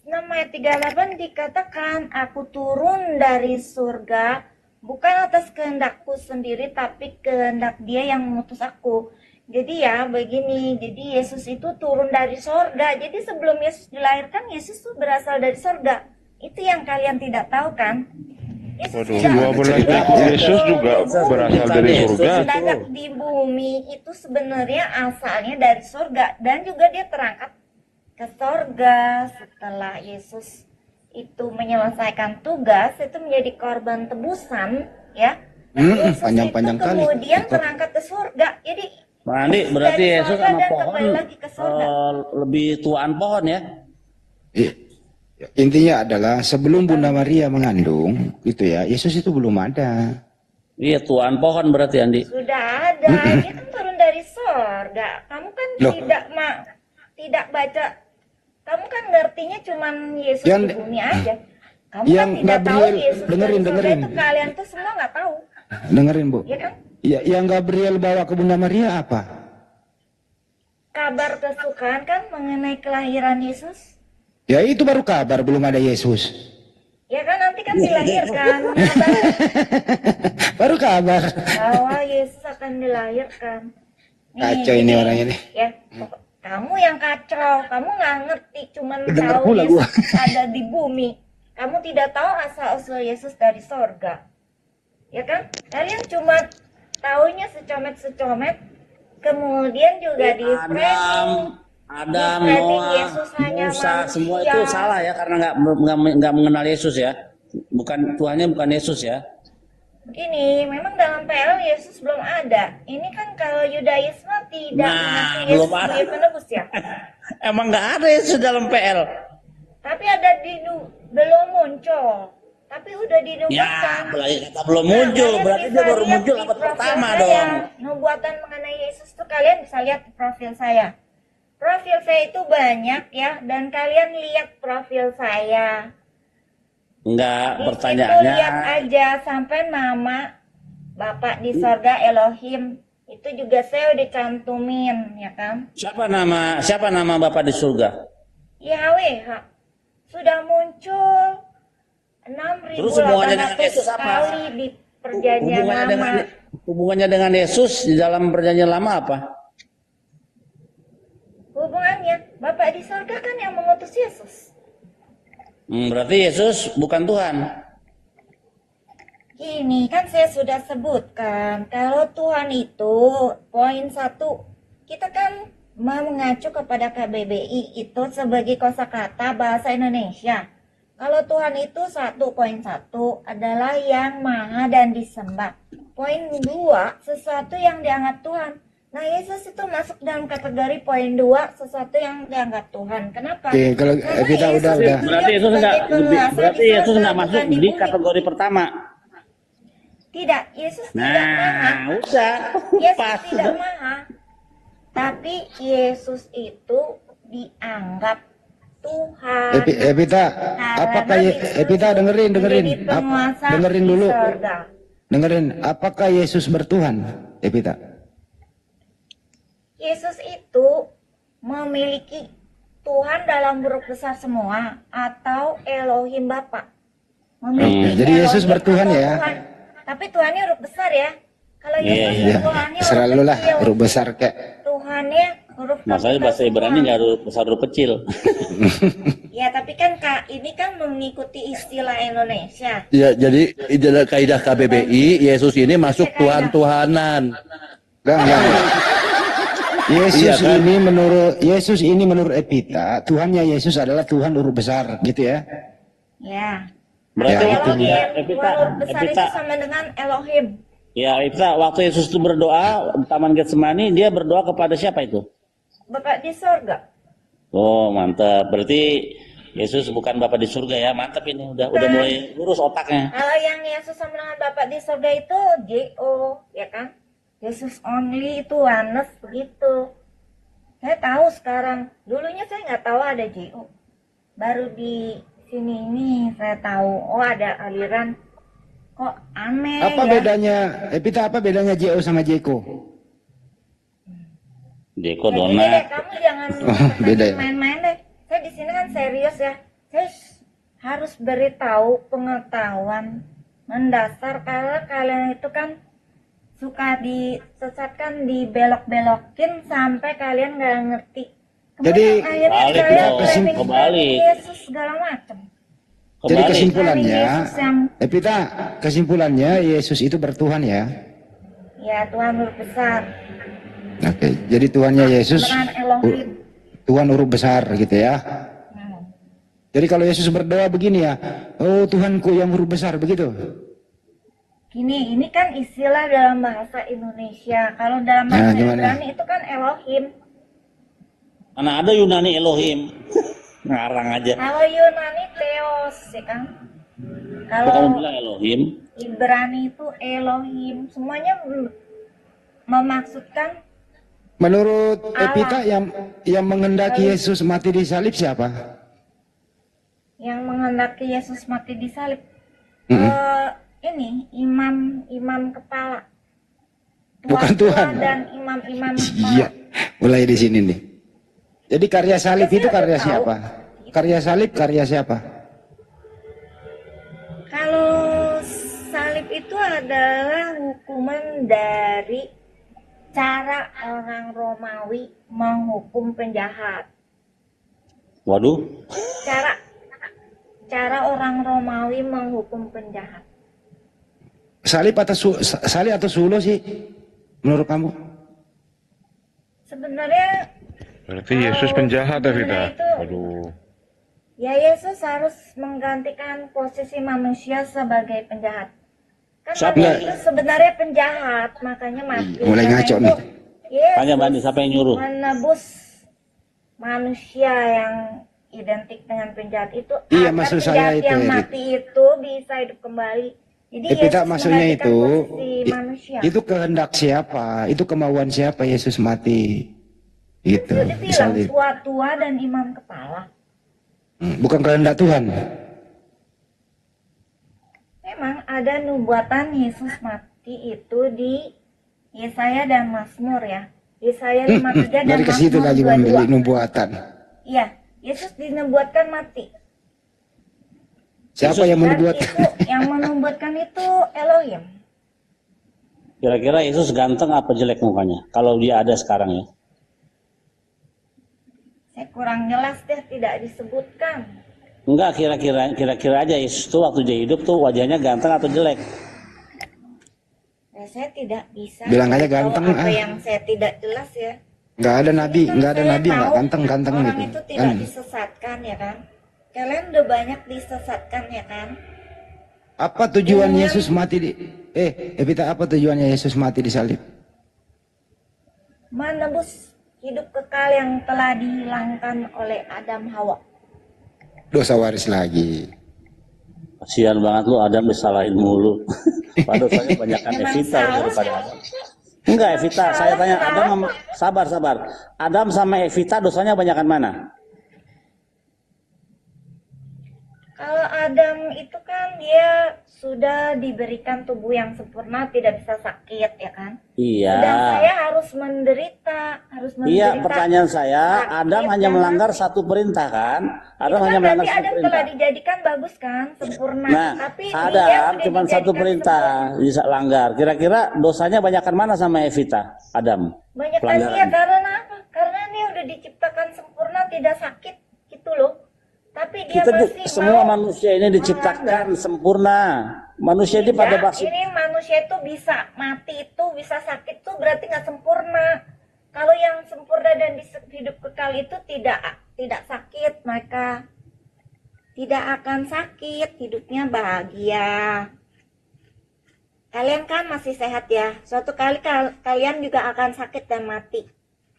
6 ayat 38 dikatakan, aku turun dari surga bukan atas kehendakku sendiri, tapi kehendak dia yang mengutus aku. Jadi ya begini, jadi Yesus itu turun dari surga. Jadi sebelum Yesus dilahirkan, Yesus tuh berasal dari surga. Itu yang kalian tidak tahu kan? Yesus Dua belas Yesus juga berasal dari surga. mendadak di bumi itu sebenarnya asalnya dari surga, dan juga dia terangkat ke surga setelah Yesus itu menyelesaikan tugas, itu menjadi korban tebusan, ya. Yesus panjang-panjang itu kali. kemudian terangkat ke surga. Jadi Bang Andi, berarti dari Yesus surga sama dan pohon kembali lagi ke surga. lebih tuaan pohon ya? Iya. Intinya adalah sebelum Bunda Maria mengandung, gitu ya, Yesus itu belum ada. Iya, tuaan pohon berarti Andi. Sudah ada, dia kan turun dari surga. Kamu kan Loh. tidak baca. Kamu kan ngertinya cuman Yesus Yang- di bumi aja. Kamu yang kan tidak tahu Gabriel, Yesus dengerin, dari surga dengerin. itu, kalian tuh semua nggak tahu, Dengerin, Bu. ya kan? Ya, yang Gabriel bawa ke Bunda Maria apa? Kabar kesukaan kan mengenai kelahiran Yesus. Ya itu baru kabar, belum ada Yesus. Ya kan nanti kan dilahirkan kabar Baru kabar. bahwa Yesus akan dilahirkan. Kacau ini orangnya nih. Ya, kamu yang kacau, kamu nggak ngerti, cuman Dengar tahu pula Yesus gua. ada di bumi. Kamu tidak tahu asal-usul Yesus dari sorga. Ya kan? Kalian cuma taunya secomet-secomet, kemudian juga di Adam, Di-framing Noah, Yesus hanya Musa, semua manusia. itu salah ya, karena nggak mengenal Yesus ya. Bukan Tuhannya bukan Yesus ya. Begini, memang dalam PL Yesus belum ada. Ini kan kalau Yudaisme tidak Nah, mengakui belum Yesus ada. sebagai penebus ya. Emang nggak ada Yesus dalam PL. Tapi ada belum muncul. Tapi udah Ya, dinubuatkan. kata belum muncul, kalian berarti bisa dia baru lihat muncul di abad profil pertama saya. dong. Nubuatan mengenai Yesus tuh kalian bisa lihat di profil saya. Profil saya itu banyak ya, dan kalian lihat profil saya. Enggak, Di situ pertanyaannya. lihat aja sampai nama Bapak di sorga Elohim. Itu juga saya udah cantumin, ya kan? Siapa nama Bapak di surga? Yahweh, sudah muncul 6.800 Yesus apa? kali di perjanjian lama. Hubungannya dengan Yesus di dalam perjanjian lama apa? Hubungannya, Bapak di sorga kan yang mengutus Yesus. Berarti Yesus bukan Tuhan. Gini, kan saya sudah sebutkan, kalau Tuhan itu, poin 1, kita kan mengacu kepada KBBI itu sebagai kosakata bahasa Indonesia. Kalau Tuhan itu 1.1 adalah yang maha dan disembah. Poin 2, sesuatu yang dianggap Tuhan. Nah, Yesus itu masuk dalam kategori poin 2, sesuatu yang dianggap Tuhan. Kenapa? Oke, kalau Karena kita Yesus udah. itu Berarti Yesus sebagai enggak penguasa berarti di Yesus surga, enggak masuk bukan di bumi. kategori pertama. Tidak, Yesus tidak maha. Udah. Yesus Pas. tidak maha. Tapi Yesus itu dianggap Tuhan. Epita, apakah Epita dengerin? Menjadi penguasa Dengerin di dulu. surga. Dengerin, apakah Yesus bertuhan? Epita. Yesus itu memiliki Tuhan dalam huruf besar semua atau Elohim Bapa. Memiliki Jadi Yesus Elohim bertuhan atau ya? Tuhan. Tapi Tuhannya huruf besar ya. Kalau Yesus Iya, Tuhannya huruf selalu lah kecil. huruf besar kayak. Tuhannya huruf Masalahnya kapital bahasa Ibrani semua. nggak huruf besar huruf kecil. Ya, tapi kan Kak, ini kan mengikuti istilah Indonesia. Ya, jadi dalam kaidah KBBI, Yesus ini masuk Tuhan-Tuhanan. Enggak. Yesus Iya kan? Yesus ini menurut Epita, Tuhannya Yesus adalah Tuhan huruf besar, gitu ya. Ya. Berarti Ya, itu Elohim, dia. Tuhan huruf besar itu sama dengan Elohim. Ya, Ibsa, waktu Yesus itu berdoa di Taman Getsemani, dia berdoa kepada siapa itu? Bapak di sorga. Oh, mantap. Berarti Yesus bukan Bapak di surga ya. Mantap ini, udah mulai lurus otaknya. Kalau yang Yesus sama dengan Bapak di sorga itu J.O. ya kan? Yesus only itu oneness begitu. Saya tahu sekarang. Dulunya saya nggak tahu ada JO. Baru di sini ini saya tahu. Oh ada aliran. Kok aneh apa ya? Bedanya, Epita, apa bedanya JO sama Jeko? Jeko Ya, gini donat. deh, kamu jangan beda ya? main-main deh. Saya di sini kan serius ya. Saya harus beritahu pengetahuan mendasar karena kalian itu kan suka disesatkan, dibelok-belokin sampai kalian nggak ngerti. Kemudian Jadi, akhirnya balik kalian dong, blaming kebalik. Yesus segala macam. Jadi Kembali. kesimpulannya, Yesus yang Epita, kesimpulannya Yesus itu bertuhan ya. ya Tuhan huruf besar, Oke, jadi Tuhannya Yesus beneran Elohim. Tuhan huruf besar gitu ya. Hmm. Jadi kalau Yesus berdoa begini ya, oh Tuhanku yang huruf besar begitu. Gini, ini kan istilah dalam bahasa Indonesia. Kalau dalam Nah, bahasa gimana? Ibrani itu kan Elohim. Mana ada Yunani Elohim. Ngarang aja. Kalau Yunani Theos, ya kan? Kok kamu Kalau bilang Elohim? Ibrani itu Elohim. Semuanya memaksudkan Menurut Allah. Epita yang menghendaki Yesus mati di salib siapa? yang menghendaki Yesus mati di salib. Mm-mm. Ini imam kepala. Bukan Tua-tua Tuhan. dan imam-imam Iya, kepala. mulai di sini nih. Jadi karya salib Ya, itu saya karya tahu. siapa? Karya salib karya siapa? Kalau salib itu adalah hukuman dari cara orang Romawi menghukum penjahat. Waduh. Cara orang Romawi menghukum penjahat. Salib atau sulo sih menurut kamu? Sebenarnya Berarti Yesus penjahat ya, Vita? sebenarnya itu- Aduh. ya Yesus harus menggantikan posisi manusia sebagai penjahat. Kan Siapa? manusia itu sebenarnya penjahat, makanya mati. Mulai Karena ngaco itu nih. Yesus Tanya Bandi, siapa yang nyuruh? menebus manusia yang identik dengan penjahat itu Iya, agar maksud saya penjahat itu, yang Erik. mati itu bisa hidup kembali. Jadi Epita Yesus maksudnya menggantikan itu posisi manusia. itu kehendak siapa? Itu kemauan siapa Yesus mati? Gitu. Itu dibilang Salib. tua-tua dan imam kepala. Bukan kehendak Tuhan. Memang ada nubuatan Yesus mati itu di Yesaya dan Mazmur ya. Yesaya 53 dan Dari ke situ Mazmur lagi membeli 22. nubuatan. Iya, Yesus dinubuatkan mati. Siapa yang Dan menubuatkan? itu yang menubuatkan itu Elohim. Kira-kira Yesus ganteng apa jelek mukanya? Kalau dia ada sekarang ya. Saya kurang jelas deh, tidak disebutkan. Enggak, kira-kira aja Yesus tuh waktu dia hidup tuh wajahnya ganteng atau jelek? Nah, saya tidak bisa Bilang aja tahu ganteng, apa ah. yang saya tidak jelas ya. Nggak ada nabi, Ini kan nggak ada saya nabi, nggak tahu ganteng-ganteng orang gitu. itu tidak Kan? disesatkan ya kan. Kalian udah banyak disesatkan ya kan. Apa tujuan Dengan- Yesus mati di Epita, apa tujuannya Yesus mati di salib? Menebus hidup kekal yang telah dihilangkan oleh Adam Hawa. Dosa waris lagi. Kasihan banget lu, Adam disalahin mulu. Padahal saya banyakkan Emang Evita salah. daripada Adam. Enggak, Evita, saya tanya Adam sama, sabar. Adam sama Evita dosanya banyakan mana? Kalau Adam itu kan dia sudah diberikan tubuh yang sempurna, tidak bisa sakit ya kan. Iya. Sedang saya harus menderita, Iya, pertanyaan saya, sakit Adam hanya dan melanggar mati. satu perintah kan? Itu Adam kan hanya melanggar berarti satu Adam perintah. telah dijadikan bagus kan, sempurna. Nah, Tapi dia Adam udah cuma satu dijadikan perintah sempurna. bisa langgar. Kira-kira dosanya banyakan mana sama Evita? Adam. Banyak Pelanggaran. dia karena apa? Karena dia udah diciptakan sempurna, tidak sakit gitu loh. Tapi dia Kita masih semua mau manusia ini diciptakan sempurna. Manusia ini pada tidak, basi. ini manusia itu bisa mati itu, bisa sakit tuh berarti nggak sempurna. Kalau yang sempurna dan hidup kekal itu tidak sakit, mereka tidak akan sakit, hidupnya bahagia. Kalian kan masih sehat ya. Suatu kali kalian juga akan sakit dan mati.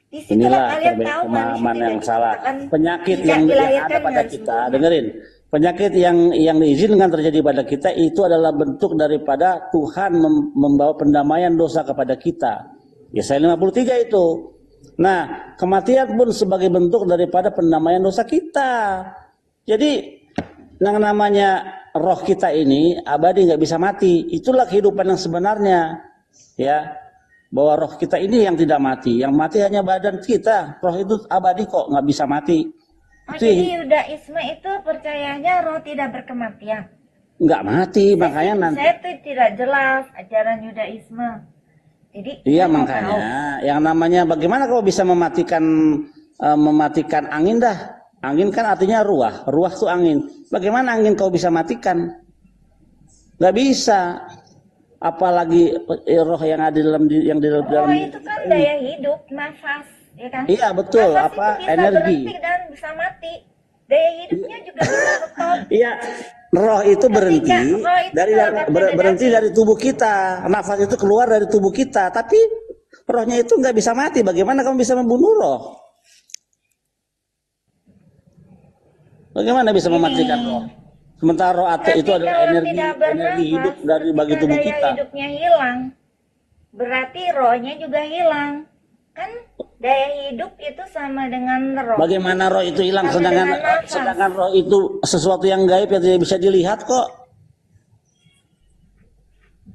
Disitulah Inilah kalian terbaik tahu pemahaman manusia yang tidak salah. diciptakan Penyakit tidak yang ada dilahirkan pada dengan kita, sempurna. dengerin. Penyakit yang diizinkan terjadi pada kita itu adalah bentuk daripada Tuhan membawa pendamaian dosa kepada kita. Yesaya 53 itu. Nah, kematian pun sebagai bentuk daripada pendamaian dosa kita. Jadi, yang namanya roh kita ini abadi, nggak bisa mati. Itulah kehidupan yang sebenarnya. Ya, bahwa roh kita ini yang tidak mati. Yang mati hanya badan kita. Roh itu abadi kok, nggak bisa mati. Jadi Yudaisme itu percayanya roh tidak berkematian. Nggak mati, makanya nanti. Saya itu tidak jelas ajaran Yudaisme. Jadi iya makanya yang namanya bagaimana kalau bisa mematikan angin dah. Angin kan artinya ruah. Ruah itu angin. Bagaimana angin kau bisa matikan? Nggak bisa. Apalagi roh yang ada yang di dalam. Roh itu kan daya hidup, nafas. Ya kan? Iya betul, nafas apa itu bisa energi berhenti dan bisa mati. Daya hidupnya juga bisa stop. Iya, roh itu berhenti dari tubuh kita. Nafas itu keluar dari tubuh kita, tapi rohnya itu nggak bisa mati. Bagaimana kamu bisa membunuh roh? Bagaimana bisa mematikan roh? Sementara roh itu adalah energi hidup bagi tubuh kita. Daya hidupnya hilang, berarti rohnya juga hilang. Kan daya hidup itu sama dengan roh. Bagaimana roh itu hilang sedangkan roh itu sesuatu yang gaib yang tidak bisa dilihat kok.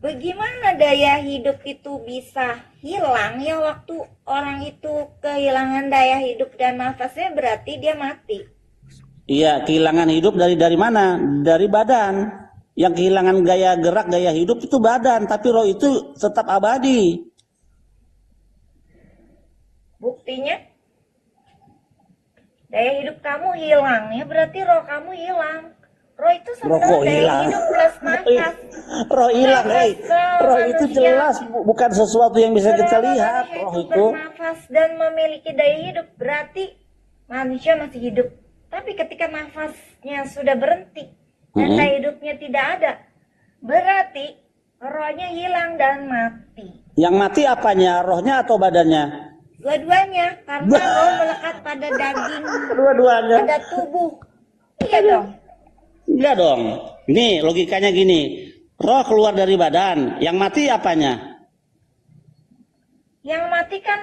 Bagaimana daya hidup itu bisa hilang ya waktu orang itu kehilangan daya hidup dan nafasnya berarti dia mati. Iya, kehilangan hidup dari mana? Dari badan. Yang kehilangan gaya gerak, gaya hidup itu badan, tapi roh itu tetap abadi. Buktinya daya hidup kamu hilang ya berarti roh kamu hilang. Roh itu sebenarnya daya hidup plus nafas. Roh hilang, roh itu jelas bukan sesuatu yang bisa kita lihat. Roh itu bernafas dan memiliki daya hidup berarti manusia masih hidup. Tapi ketika nafasnya sudah berhenti dan daya hidupnya tidak ada, berarti rohnya hilang dan mati. Yang mati apanya? Rohnya atau badannya? Dua-duanya, karena roh melekat pada daging, dua-duanya, pada tubuh. Iya dong. Enggak dong. Ini logikanya gini. Roh keluar dari badan, yang mati apanya? Yang mati kan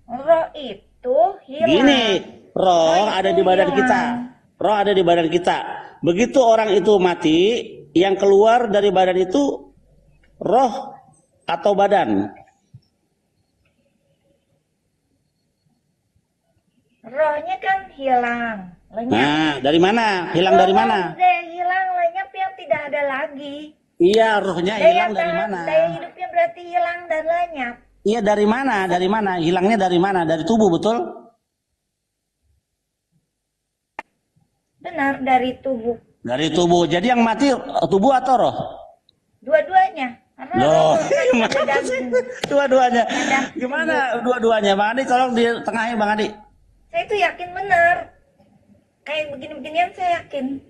roh itu hilang. Gini, roh ada di badan kita. Roh ada di badan kita. Begitu orang itu mati, yang keluar dari badan itu roh atau badan? Rohnya kan hilang, lenyap. Nah, dari mana? Hilang dari mana? Hilang, lenyap yang tidak ada lagi. Iya, rohnya hilang dari mana? Daya hidupnya berarti hilang dan lenyap. Iya, dari mana? Dari mana? Hilangnya dari mana? Dari tubuh, betul? Benar, dari tubuh. Dari tubuh. Jadi yang mati tubuh atau roh? Dua-duanya. Loh, dua-duanya. Gimana dua-duanya? Bang Adi, tolong di tengahnya Bang Adi. Saya itu yakin benar. Kayak begini-beginian saya yakin.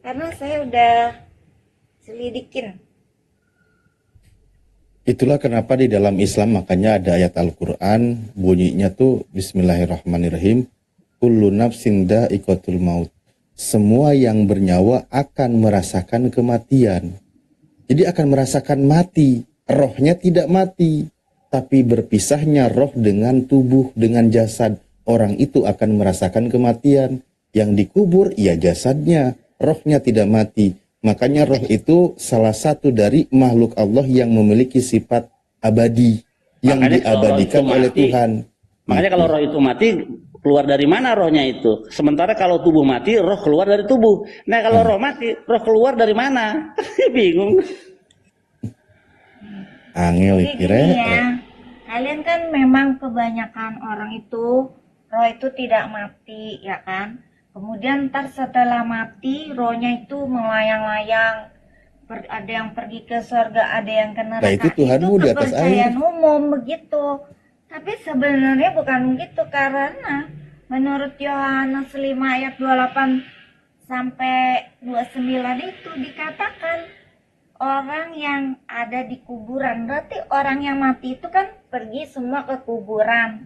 Karena saya udah selidikin. Itulah kenapa di dalam Islam makanya ada ayat Al-Quran bunyinya tuh Bismillahirrahmanirrahim. Kullu nafsin dha'iqatul maut. Semua yang bernyawa akan merasakan kematian. Jadi akan merasakan mati. Rohnya tidak mati. Tapi berpisahnya roh dengan tubuh, dengan jasad. Orang itu akan merasakan kematian. Yang dikubur, ya jasadnya. Rohnya tidak mati. Makanya roh itu salah satu dari makhluk Allah yang memiliki sifat abadi. Yang diabadikan oleh Tuhan. Makanya kalau roh itu mati, keluar dari mana rohnya itu? Sementara kalau tubuh mati, roh keluar dari tubuh. Nah kalau roh mati, roh keluar dari mana? Bingung. Angel kira. Ya. Kalian kan memang kebanyakan orang itu roh itu tidak mati, ya kan? Kemudian ntar setelah mati, rohnya itu melayang-layang. Ada yang pergi ke surga, ada yang ke neraka. Nah, itu Tuhanmu di atas air. Umum begitu. Tapi sebenarnya bukan begitu, karena menurut Yohanes 5 ayat 28 sampai 29 itu dikatakan orang yang ada di kuburan. Berarti orang yang mati itu kan pergi semua ke kuburan.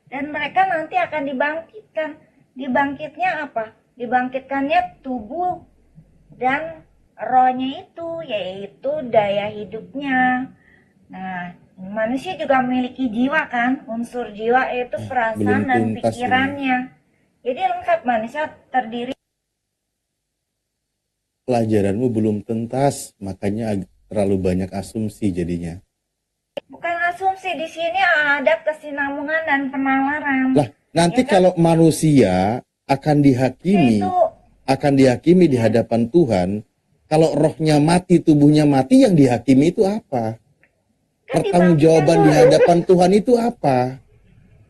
Dan mereka nanti akan dibangkitkan. Dibangkitnya apa? dibangkitkannya tubuh dan rohnya itu, yaitu daya hidupnya. Nah, manusia juga memiliki jiwa kan, unsur jiwa yaitu perasaan dan pikirannya. Jadi lengkap, manusia terdiri. Pelajaranmu belum tuntas, makanya terlalu banyak asumsi jadinya. Bukan asumsi, di sini ada kesinambungan dan penalaran. Lah, nanti ya kan? kalau manusia akan dihakimi di hadapan Tuhan, kalau rohnya mati, tubuhnya mati, yang dihakimi itu apa? Kan pertanggungjawaban di hadapan Tuhan itu apa?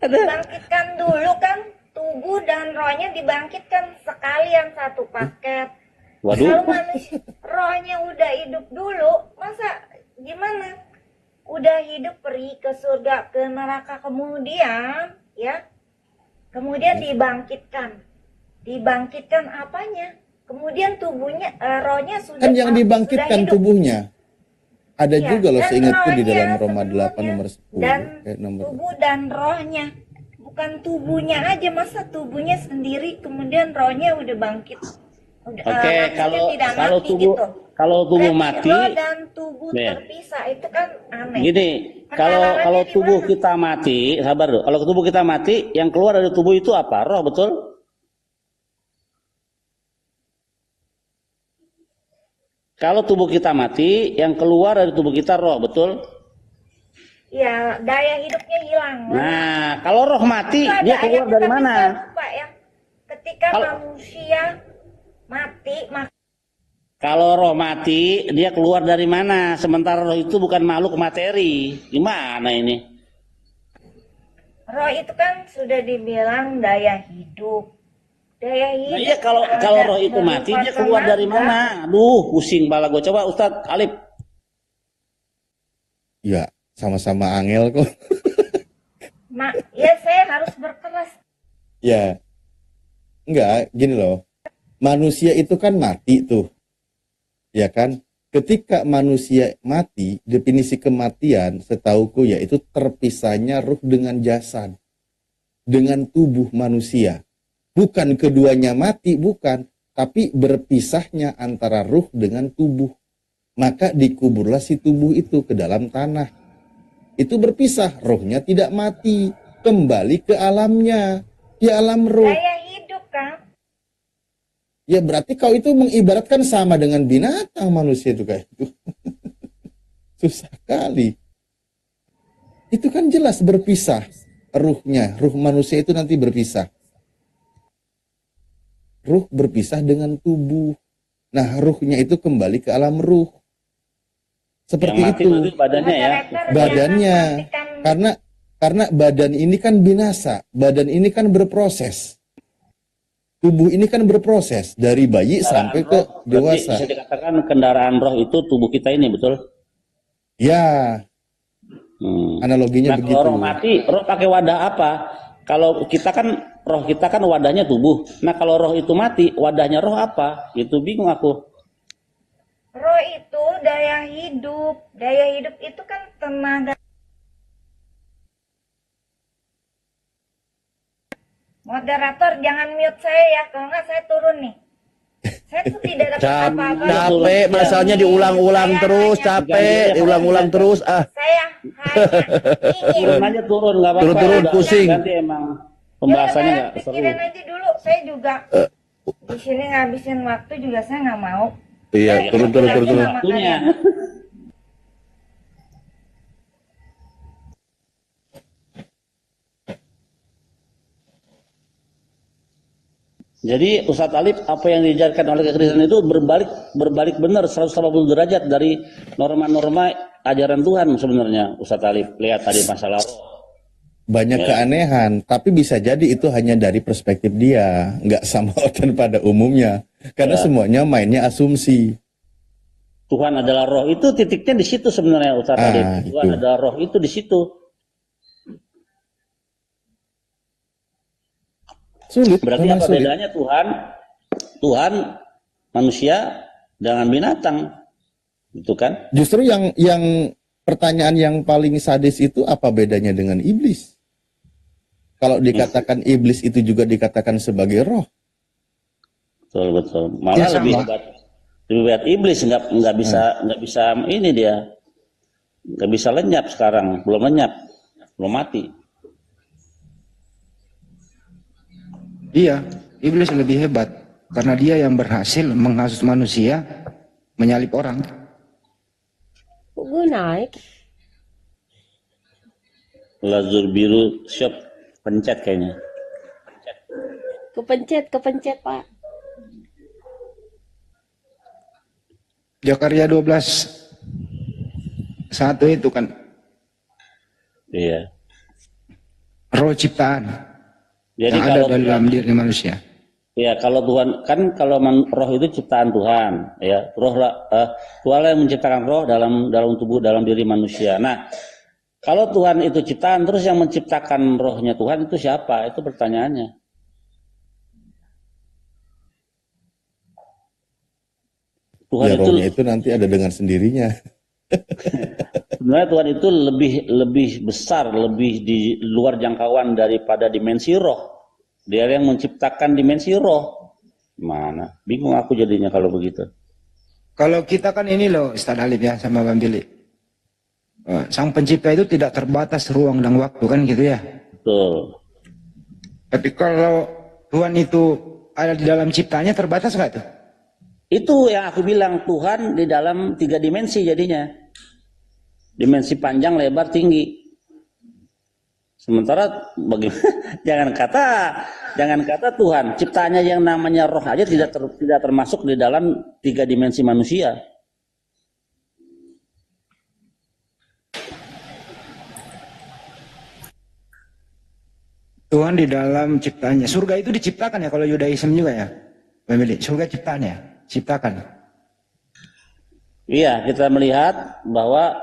Dibangkitkan dulu kan, tubuh dan rohnya dibangkitkan sekalian satu paket. Waduh. Kalau manusia rohnya udah hidup dulu, masa gimana? Udah hidup pergi ke surga, ke neraka kemudian, ya. Kemudian dibangkitkan apanya? Kemudian tubuhnya, rohnya sudah kan yang dibangkitkan tubuhnya. Ada ya, juga loh seingatku di dalam Roma 8 nomor 10. Dan tubuh dan rohnya. Bukan tubuhnya aja, masa tubuhnya sendiri kemudian rohnya udah bangkit. Oke, kalau tubuh gitu. Kalau tubuh Berarti mati, roh dan tubuh terpisah itu kan aneh. Gini, kalau tubuh kita mati, sabar dulu. Kalau tubuh kita mati, yang keluar dari tubuh itu apa? Roh, betul? Kalau tubuh kita mati, yang keluar dari tubuh kita roh, betul? Ya, daya hidupnya hilang. Nah, kalau roh mati, dia keluar dari mana? Lupa ya. Ketika manusia mati, kalau roh mati, dia keluar dari mana? Sementara roh itu bukan makhluk materi. Gimana ini? Roh itu kan sudah dibilang daya hidup. Daya hidup. Nah, iya, kalau roh itu mati, dia keluar dari mana? Aduh, pusing kepala gue. Coba Ustadz Alif. Ya, sama-sama angel kok. Ya saya harus berkeras. Ya, enggak, gini loh. Manusia itu kan mati tuh. Ya kan? Ketika manusia mati, definisi kematian setauku yaitu terpisahnya ruh dengan jasad. Dengan tubuh manusia. Bukan keduanya mati, bukan. Tapi berpisahnya antara ruh dengan tubuh. Maka dikuburlah si tubuh itu ke dalam tanah. Itu berpisah, rohnya tidak mati. Kembali ke alamnya. Di alam ruh. Daya hidup kan? Ya berarti kau itu mengibaratkan sama dengan binatang manusia itu kayak itu. Susah kali. Itu kan jelas berpisah. Ruhnya, ruh manusia itu nanti berpisah. Ruh berpisah dengan tubuh. Nah, ruhnya itu kembali ke alam ruh. Seperti yang mati itu. Badannya ya. Badannya. Karena badan ini kan binasa. Badan ini kan berproses. Tubuh ini kan berproses dari bayi sampai ke dewasa. Bisa dikatakan kendaraan roh itu tubuh kita ini, betul? Ya. Analoginya begitu. Kalau roh mati, roh pakai wadah apa? Kalau kita kan roh kita kan wadahnya tubuh. Nah, kalau roh itu mati, wadahnya roh apa? Itu bingung aku. Roh itu daya hidup. Daya hidup itu kan tenaga. Moderator, jangan mute saya ya, kalau nggak saya turun nih. Saya tuh tidak dapat apa-apa. Capek, masalahnya diulang-ulang terus, capek, diulang-ulang terus. Saya hanya turun nggak apa-apa. Turun pusing. Nanti emang pembahasannya nggak seru. Pikirin aja dulu, saya juga di sini ngabisin waktu juga saya nggak mau. Iya, turun. Waktunya. Jadi Ustadz Alif, apa yang diajarkan oleh kekristenan itu berbalik benar 180 derajat dari norma-norma ajaran Tuhan sebenarnya. Ustadz Alif, lihat tadi masalah banyak keanehan, tapi bisa jadi itu hanya dari perspektif dia, nggak sama dan pada umumnya. Karena semuanya mainnya asumsi. Tuhan adalah roh, itu titiknya di situ sebenarnya Ustadz Alif. Tuhan adalah roh itu di situ. Sulit. Berarti apa bedanya Tuhan, manusia dengan binatang, gitu kan? Justru yang pertanyaan yang paling sadis itu apa bedanya dengan iblis? Kalau dikatakan iblis itu juga dikatakan sebagai roh. Betul betul. Malah Ya, lebih sama. hebat, lebih hebat iblis, nggak bisa ini dia, nggak bisa lenyap sekarang, belum lenyap, belum mati. Iya, iblis lebih hebat karena dia yang berhasil menghasut manusia, menyalip orang. Kok gue naik? Lazur biru shop pencet kayaknya. Kepencet Pak. Jakarta 12:1 itu kan Iya. roh ciptaan Jadi yang ada kalau dalam diri manusia. ya kalau Tuhan kan roh itu ciptaan Tuhan, ya Tuhan yang menciptakan roh dalam tubuh dalam diri manusia. Nah, kalau Tuhan itu ciptaan, terus yang menciptakan rohnya Tuhan itu siapa? Itu pertanyaannya. Tuhan Ya, itu rohnya itu nanti ada dengan sendirinya. sebenarnya Tuhan itu lebih besar, lebih di luar jangkauan daripada dimensi roh. Dia yang menciptakan dimensi roh. Mana? Bingung aku jadinya kalau begitu. Kalau kita kan ini loh, Ustaz Alif ya sama Bang Billy. Sang pencipta itu tidak terbatas ruang dan waktu kan gitu ya. Betul. Tapi kalau Tuhan itu ada di dalam ciptanya terbatas nggak tuh? Itu yang aku bilang, Tuhan di dalam 3 dimensi jadinya. Dimensi panjang, lebar, tinggi. Sementara jangan kata Tuhan, ciptanya yang namanya roh aja tidak termasuk di dalam 3 dimensi manusia. Tuhan di dalam ciptanya. Surga itu diciptakan ya kalau Yudaism juga ya. Pemilik surga ciptaan ya, ciptakan. Iya, kita melihat bahwa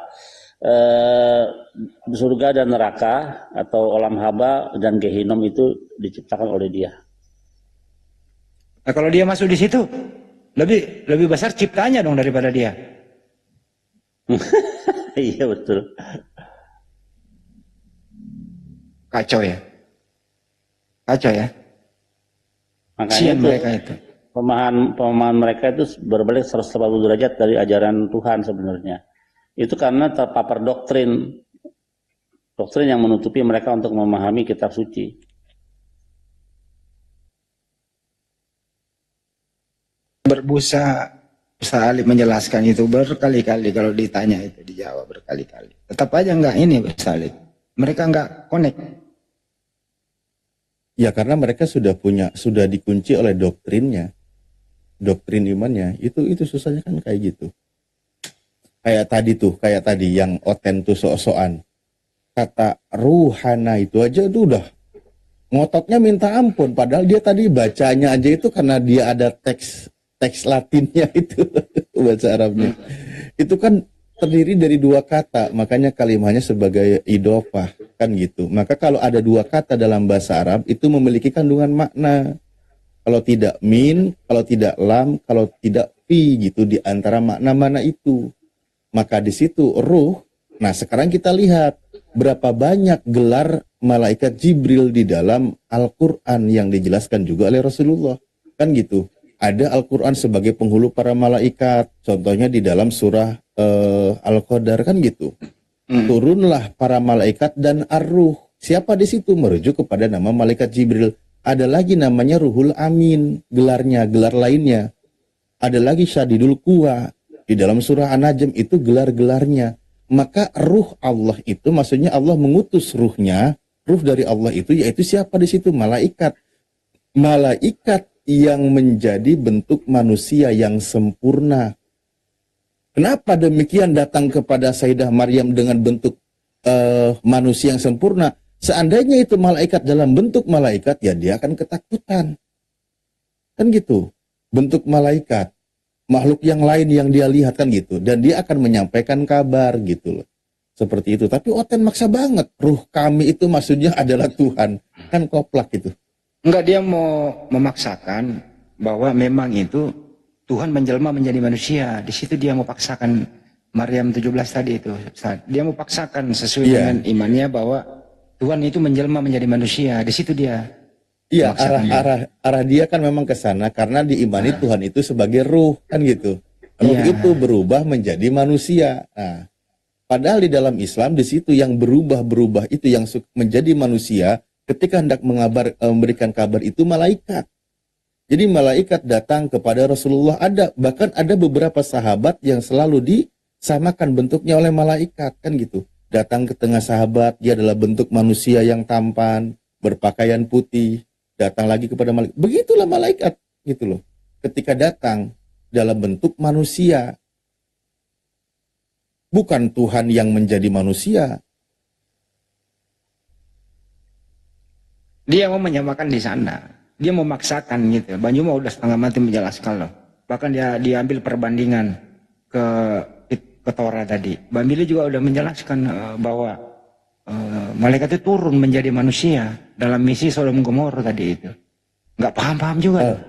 surga dan neraka atau olam haba dan gehinom itu diciptakan oleh Dia. Nah, kalau dia masuk di situ lebih besar ciptanya dong daripada dia. Iya betul. Kacau ya. Kacau ya. Makanya Sian itu, mereka itu. pemahaman mereka itu berbalik 180 derajat dari ajaran Tuhan sebenarnya. Itu karena terpapar doktrin yang menutupi mereka untuk memahami kitab suci. Berbusa Ustaz Ali menjelaskan itu berkali-kali, kalau ditanya itu dijawab berkali-kali. Tetap aja enggak ini Ustaz Ali. Mereka enggak connect. Ya karena mereka sudah dikunci oleh doktrinnya. Doktrin imannya itu susahnya kan kayak gitu. Kayak tadi yang oten tuh sok-sokan. Kata ruhana itu aja itu udah ngototnya minta ampun, padahal dia tadi bacanya aja itu karena dia ada teks Latinnya itu bahasa Arabnya. Itu kan terdiri dari 2 kata, makanya kalimatnya sebagai idofah kan gitu. Maka kalau ada 2 kata dalam bahasa Arab itu memiliki kandungan makna. Kalau tidak min, kalau tidak lam, kalau tidak fi gitu di antara makna-makna itu. Maka di situ ruh. Nah, sekarang kita lihat berapa banyak gelar malaikat Jibril di dalam Al-Qur'an yang dijelaskan juga oleh Rasulullah. Kan gitu. Ada Al-Qur'an sebagai penghulu para malaikat. Contohnya di dalam surah Al-Qadar kan gitu. Turunlah para malaikat dan ar-ruh. Siapa di situ? Merujuk kepada nama malaikat Jibril. Ada lagi namanya Ruhul Amin, gelar lainnya. Ada lagi Syadidul Quwa. Di dalam surah An-Najm itu gelar-gelarnya. Maka ruh Allah itu maksudnya Allah mengutus ruhnya, ruh dari Allah itu yaitu siapa di situ? Malaikat. Malaikat yang menjadi bentuk manusia yang sempurna. Kenapa demikian datang kepada Sayyidah Maryam dengan bentuk manusia yang sempurna? Seandainya itu malaikat dalam bentuk malaikat, ya dia akan ketakutan. Kan gitu. Bentuk malaikat. Makhluk yang lain yang dia lihat kan gitu. Dan dia akan menyampaikan kabar gitu loh. Seperti itu. Tapi Oten maksa banget. Ruh kami itu maksudnya adalah Tuhan. Kan koplak gitu. Enggak, dia mau memaksakan bahwa memang itu Tuhan menjelma menjadi manusia. Di situ dia mau paksakan Maryam 17 tadi itu. Dia mau paksakan sesuai dengan imannya bahwa Tuhan itu menjelma menjadi manusia. Di situ dia. Iya, arah dia kan memang ke sana karena diimani Tuhan itu sebagai ruh kan gitu. Ruh itu berubah menjadi manusia. Nah, padahal di dalam Islam di situ yang berubah itu yang menjadi manusia ketika hendak memberikan kabar itu malaikat. Jadi malaikat datang kepada Rasulullah, bahkan ada beberapa sahabat yang selalu disamakan bentuknya oleh malaikat kan gitu. Datang ke tengah sahabat, dia adalah bentuk manusia yang tampan, berpakaian putih. Datang lagi kepada malaikat. Begitulah malaikat gitu loh. Ketika datang dalam bentuk manusia. Bukan Tuhan yang menjadi manusia. Dia mau menyamakan di sana. Dia memaksakan gitu. Bang Juma udah setengah mati menjelaskan loh. Bahkan dia diambil perbandingan ke Torah tadi. Bang Billy juga udah menjelaskan bahwa malaikat itu turun menjadi manusia dalam misi Sodom Gomora tadi itu. Nggak paham-paham juga.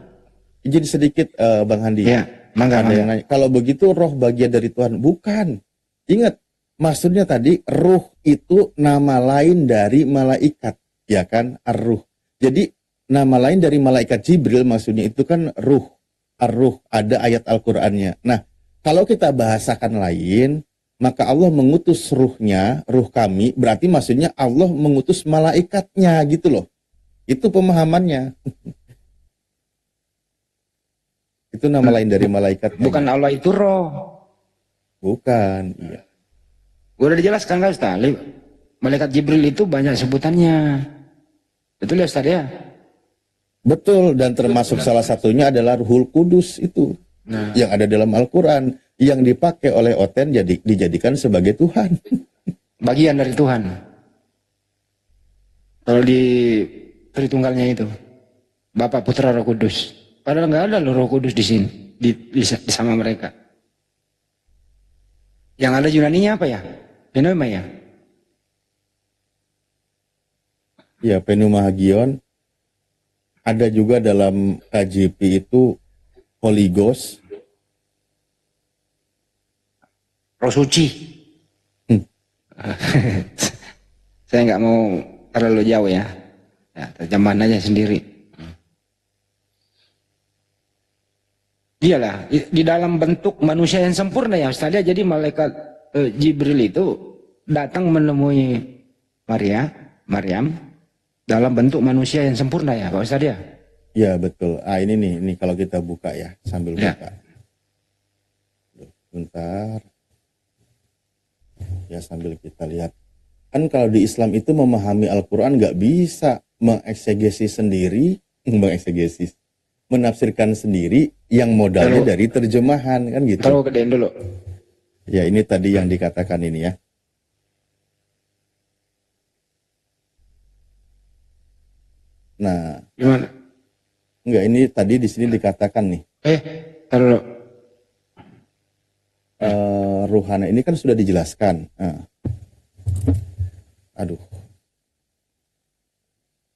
Jadi sedikit Bang Handi. Ya, mangga. Kalau begitu roh bagian dari Tuhan. Bukan. Ingat, maksudnya tadi ruh itu nama lain dari malaikat. Ya kan? Ar-ruh. Jadi nama lain dari malaikat Jibril maksudnya itu kan ruh. Ar-ruh. Ada ayat Al-Qur'annya. Nah, kalau kita bahasakan lain, maka Allah mengutus ruhnya, ruh kami, berarti maksudnya Allah mengutus malaikatnya gitu loh. Itu pemahamannya. Itu nama lain dari malaikat. Bukan Allah itu roh. Bukan, iya. Udah dijelaskan kan Ustaz? Malaikat Jibril itu banyak sebutannya. Betul ya Ustaz ya? Betul, dan termasuk salah satunya adalah Ruhul Kudus itu. Yang ada dalam Al-Quran. Yang dipakai oleh Oten dijadikan sebagai Tuhan. Bagian dari Tuhan. Kalau di Tritunggalnya itu. Bapa, Putra, Roh Kudus. Padahal nggak ada loh Roh Kudus di sini. Di sama mereka. Yang ada Yunaninya apa ya? Pneuma ya? Ya, Pneuma Hagion. Ada juga dalam KJP itu Holy Ghost. Roh suci. Saya nggak mau terlalu jauh ya. Terjemahan aja sendiri. Dialah di dalam bentuk manusia yang sempurna ya Ustaz ya. Jadi malaikat Jibril itu datang menemui Maryam dalam bentuk manusia yang sempurna ya Pak Ustaz ya. Ya betul. Ini kalau kita buka ya sambil buka. Bentar. Ya sambil kita lihat. Kan kalau di Islam itu memahami Al-Quran nggak bisa mengeksegesis sendiri, menafsirkan sendiri yang modalnya dari terjemahan kan gitu. Taruh gedein dulu. Ya ini tadi yang dikatakan ini ya. Nah, gimana? Enggak, ini tadi di sini dikatakan nih. Taruh. Ruhana ini kan sudah dijelaskan. Aduh.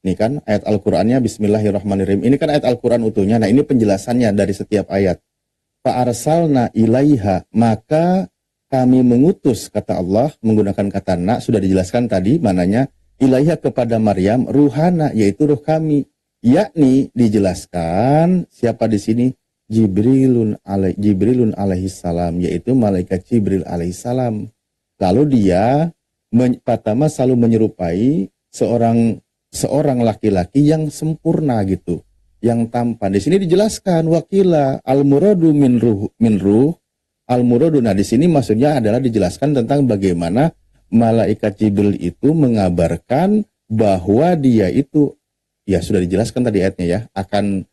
Ini kan ayat Al-Qur'annya Bismillahirrahmanirrahim. Ini kan ayat Al-Qur'an utuhnya. Nah, ini penjelasannya dari setiap ayat. Fa'arsalna ilaiha, maka kami mengutus, kata Allah, menggunakan kata na, sudah dijelaskan tadi mananya, ilaiha kepada Maryam, ruhana, yaitu ruh kami. Yakni dijelaskan siapa di sini? Jibrilun alaihi salam, yaitu malaikat Jibril alaihi salam. Lalu dia pertama selalu menyerupai seorang laki-laki yang sempurna gitu, yang tampan. Di sini dijelaskan wakila al-muradu min ruh al-muradu. Nah, di sini maksudnya adalah dijelaskan tentang bagaimana malaikat Jibril itu mengabarkan bahwa dia itu, ya sudah dijelaskan tadi ayatnya ya, akan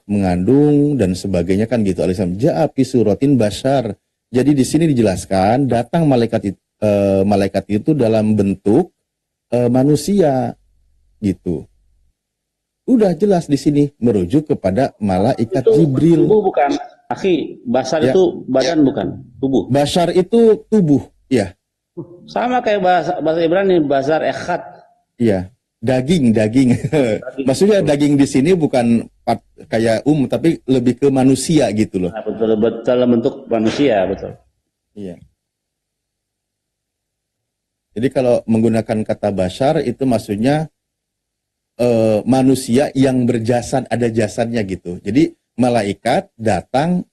mengandung dan sebagainya kan gitu. Alisam ja'a fi suratin bashar. Jadi di sini dijelaskan datang malaikat itu dalam bentuk manusia gitu. Udah jelas di sini merujuk kepada malaikat itu Jibril. Tubuh bukan, akhi. Bashar ya. Itu badan bukan, tubuh. Bashar itu tubuh, ya. Sama kayak bahasa Ibrani, bashar echad. Iya. Daging. Maksudnya daging di sini bukan kayak tapi lebih ke manusia gitu loh. Nah, betul dalam bentuk manusia, betul. Iya. Jadi kalau menggunakan kata bashar itu maksudnya manusia yang berjasad, ada jasadnya gitu. Jadi malaikat datang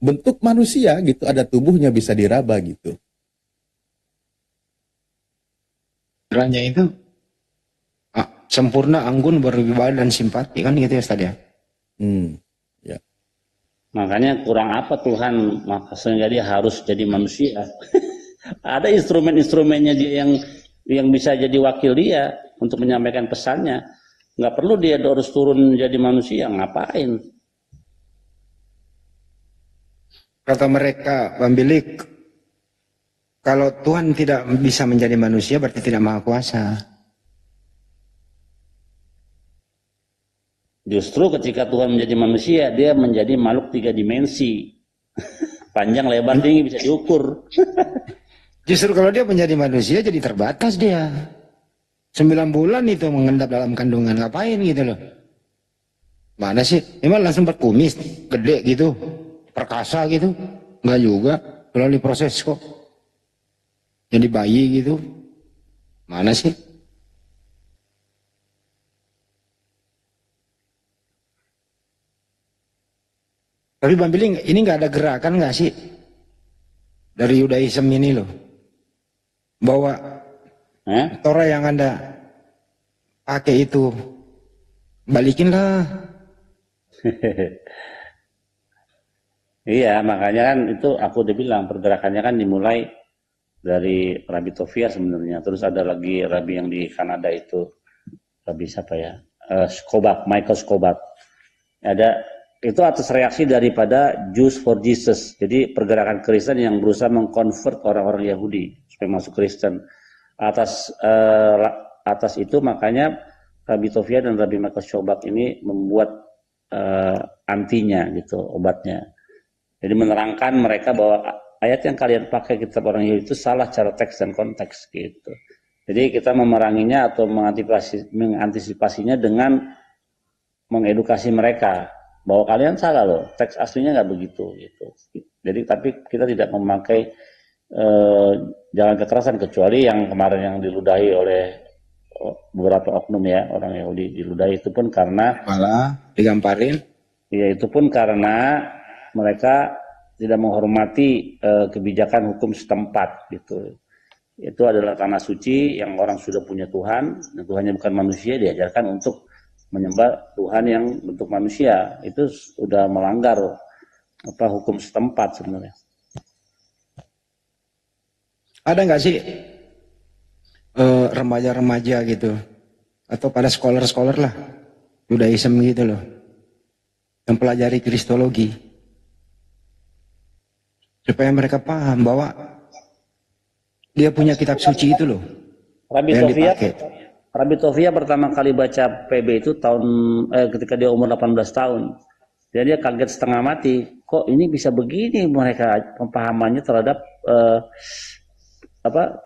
bentuk manusia gitu, ada tubuhnya, bisa diraba gitu. Kiranya itu sempurna, anggun, berwibawa dan simpati kan gitu ya Ustaz ya. Ya. Makanya kurang apa Tuhan maka sehingga dia harus jadi manusia. Ada instrumen-instrumennya dia yang bisa jadi wakil dia untuk menyampaikan pesannya. Nggak perlu dia harus turun jadi manusia, ngapain? Kata mereka, Bang Bilik, kalau Tuhan tidak bisa menjadi manusia berarti tidak maha kuasa. Justru ketika Tuhan menjadi manusia, dia menjadi makhluk 3 dimensi. Panjang, lebar, tinggi bisa diukur. Justru kalau dia menjadi manusia jadi terbatas dia. 9 bulan itu mengendap dalam kandungan, ngapain gitu loh. Mana sih? Emang langsung berkumis, gede gitu, perkasa gitu? Enggak juga, melalui proses kok. Jadi bayi gitu. Mana sih? Tapi Bang Billy, ini nggak ada gerakan nggak sih dari Yudaism ini loh, bahwa Torah yang Anda pakai itu balikinlah. Iya, makanya kan itu aku udah bilang pergerakannya kan dimulai dari Rabbi Tovia sebenarnya. Terus ada lagi Rabbi yang di Kanada itu, Rabbi siapa ya? Michael Skobach. Itu atas reaksi daripada Jews for Jesus. Jadi pergerakan Kristen yang berusaha mengkonvert orang-orang Yahudi supaya masuk Kristen. Atas itu makanya Rabbi Tovia dan Rabbi Michael Skobach ini membuat antinya gitu, obatnya. Jadi menerangkan mereka bahwa ayat yang kalian pakai kitab orang Yahudi itu salah cara teks dan konteks gitu. Jadi kita memeranginya atau mengantisipasinya dengan mengedukasi mereka bahwa kalian salah loh, teks aslinya nggak begitu gitu. Jadi tapi kita tidak memakai jalan kekerasan kecuali yang kemarin yang diludahi oleh beberapa oknum ya, orang Yahudi diludahi itu pun karena malah digamparin. Ya itu pun karena mereka tidak menghormati kebijakan hukum setempat gitu. Itu adalah tanah suci yang orang sudah punya Tuhan, dan Tuhannya bukan manusia, diajarkan untuk menyembah Tuhan yang bentuk manusia. Itu sudah melanggar hukum setempat sebenarnya. Ada nggak sih remaja-remaja gitu atau pada scholar-scholar lah Judaism gitu loh yang pelajari Kristologi supaya mereka paham bahwa dia punya kitab suci itu loh yang dipakai. Rabbi Tovia pertama kali baca PB itu ketika dia umur 18 tahun. Jadi dia kaget setengah mati. Kok ini bisa begini mereka pemahamannya terhadap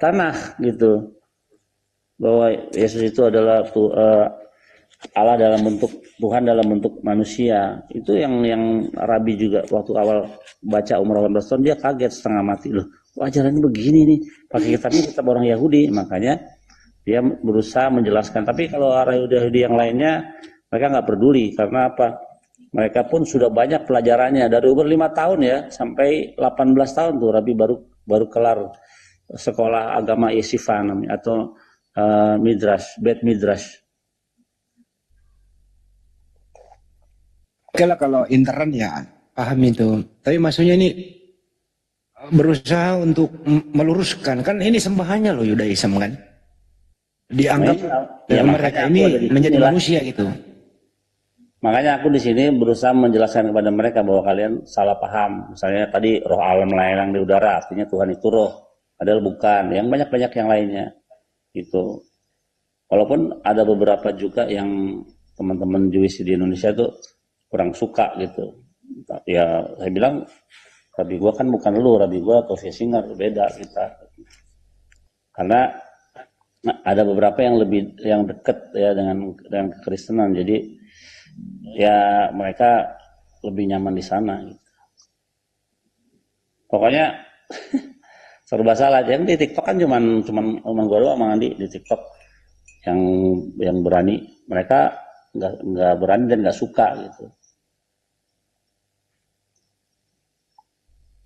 tanah gitu. Bahwa Yesus itu adalah Allah dalam bentuk Tuhan dalam bentuk manusia. Itu yang Rabbi juga waktu awal baca umur 18 tahun dia kaget setengah mati loh. Ajarannya begini nih. Pakai kitab orang Yahudi, makanya dia berusaha menjelaskan. Tapi kalau orang Yahudi yang lainnya mereka nggak peduli karena apa? Mereka pun sudah banyak pelajarannya dari umur 5 tahun ya sampai 18 tahun tuh Rabbi baru kelar sekolah agama Yeshiva namanya atau Bet Midrash. Oke lah kalau intern ya paham itu. Tapi maksudnya ini berusaha untuk meluruskan kan ini sembahannya loh Yudaism kan. Dianggap mereka ini menjadi manusia gitu. Makanya aku di sini berusaha menjelaskan kepada mereka bahwa kalian salah paham. Misalnya tadi roh alam melayang di udara, artinya Tuhan itu roh. Padahal bukan. Yang banyak-banyak yang lainnya. Gitu. Walaupun ada beberapa juga yang teman-teman Jewish di Indonesia itu kurang suka gitu. Ya saya bilang, Rabbi gua kan bukan lu, Rabbi gua Tovia Singer, beda kita. Karena ada beberapa yang dekat ya dengan kekristenan, jadi ya mereka lebih nyaman di sana gitu. Pokoknya serba salah. Yang di TikTok kan cuman gua doang Mang Andi di TikTok yang berani mereka nggak berani dan nggak suka gitu.